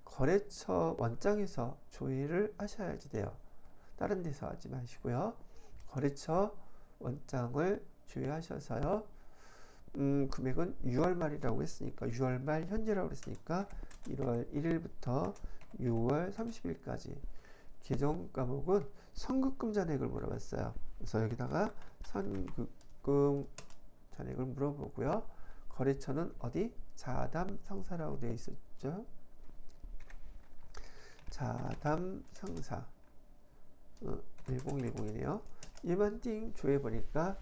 거래처 원장에서 조회를 하셔야지 돼요. 다른 데서 하지 마시고요. 거래처 원장을 조회하셔서요. 금액은 6월 말이라고 했으니까 6월 말 현재라고 했으니까 1월 1일부터 6월 30일까지 계정 과목은 선급금 잔액을 물어봤어요. 그래서 여기다가 선급금 잔액을 물어보고요. 거래처는 어디? 자담 상사라고 되어 있었죠. 자담 상사 1010이네요. 얘만 띵 조회 보니까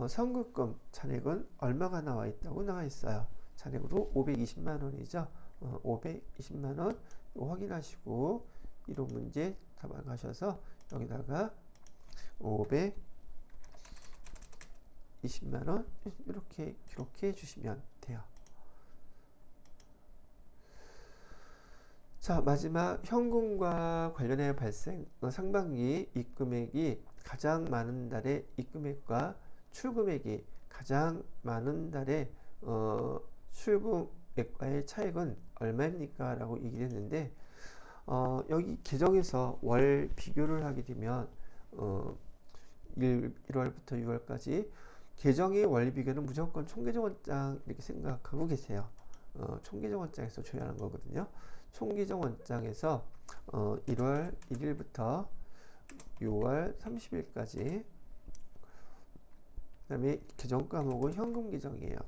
선급금 잔액은 얼마가 나와 있다고 나와 있어요. 잔액으로 520만 원이죠. 520만 원 확인하시고 이론 문제 답안 가셔서 여기다가 520만 원 이렇게 기록해 주시면 돼요. 자, 마지막 현금과 관련해 발생 상반기 입금액이 가장 많은 달의 입금액과 출금액이 가장 많은 달의 출금액과의 차액은 얼마입니까? 라고 얘기를 했는데 여기 계정에서 월 비교를 하게 되면 1월부터 6월까지 계정의 월 비교는 무조건 총계정 원장 이렇게 생각하고 계세요. 총계정 원장에서 조회하는 거거든요. 총계정 원장에서 1월 1일부터 6월 30일까지 그 다음에 계정 과목은 현금 계정이에요.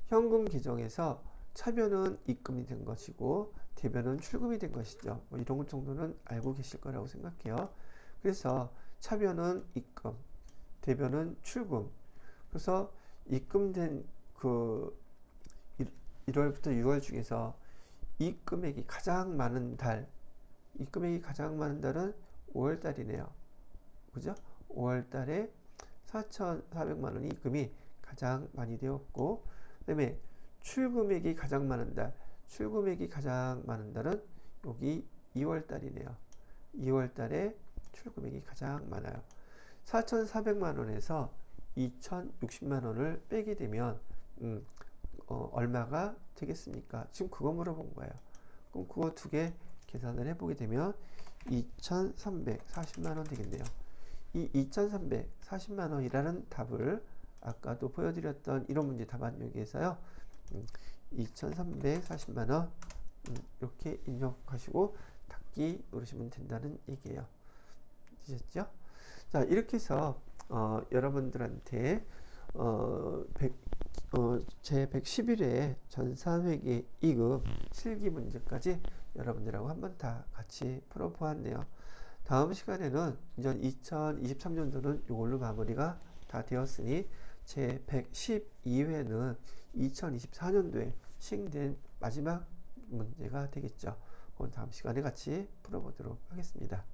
현금 계정에서 차변은 입금이 된 것이고 대변은 출금이 된 것이죠. 뭐 이런 것 정도는 알고 계실 거라고 생각해요. 그래서 차변은 입금, 대변은 출금. 그래서 입금된 그 1월부터 6월 중에서 입금액이 가장 많은 달은 5월 달이네요. 그죠? 5월 달에 4,400만 원이 입금이 가장 많이 되었고, 그 다음에 출금액이 가장 많은 달은 여기 2월 달이네요. 2월 달에 출금액이 가장 많아요. 4,400만 원에서 2,060만 원을 빼게 되면 얼마가 되겠습니까? 지금 그거 물어본 거예요. 그럼 그거 두 개 계산을 해보게 되면 2,340만 원 되겠네요. 이 2,340만 원이라는 답을 아까도 보여드렸던 이런 문제 답안 여기에서요. 2,340만 원 이렇게 입력하시고 닫기 누르시면 된다는 얘기예요. 아셨죠? 자, 이렇게 해서 여러분들한테 제 111회 전산회계 2급 실기 문제까지 여러분들하고 한번 다 같이 풀어보았네요. 다음 시간에는 이제 2023년도는 이걸로 마무리가 다 되었으니 제 112회는 2024년도에 시행된 마지막 문제가 되겠죠. 그건 다음 시간에 같이 풀어보도록 하겠습니다.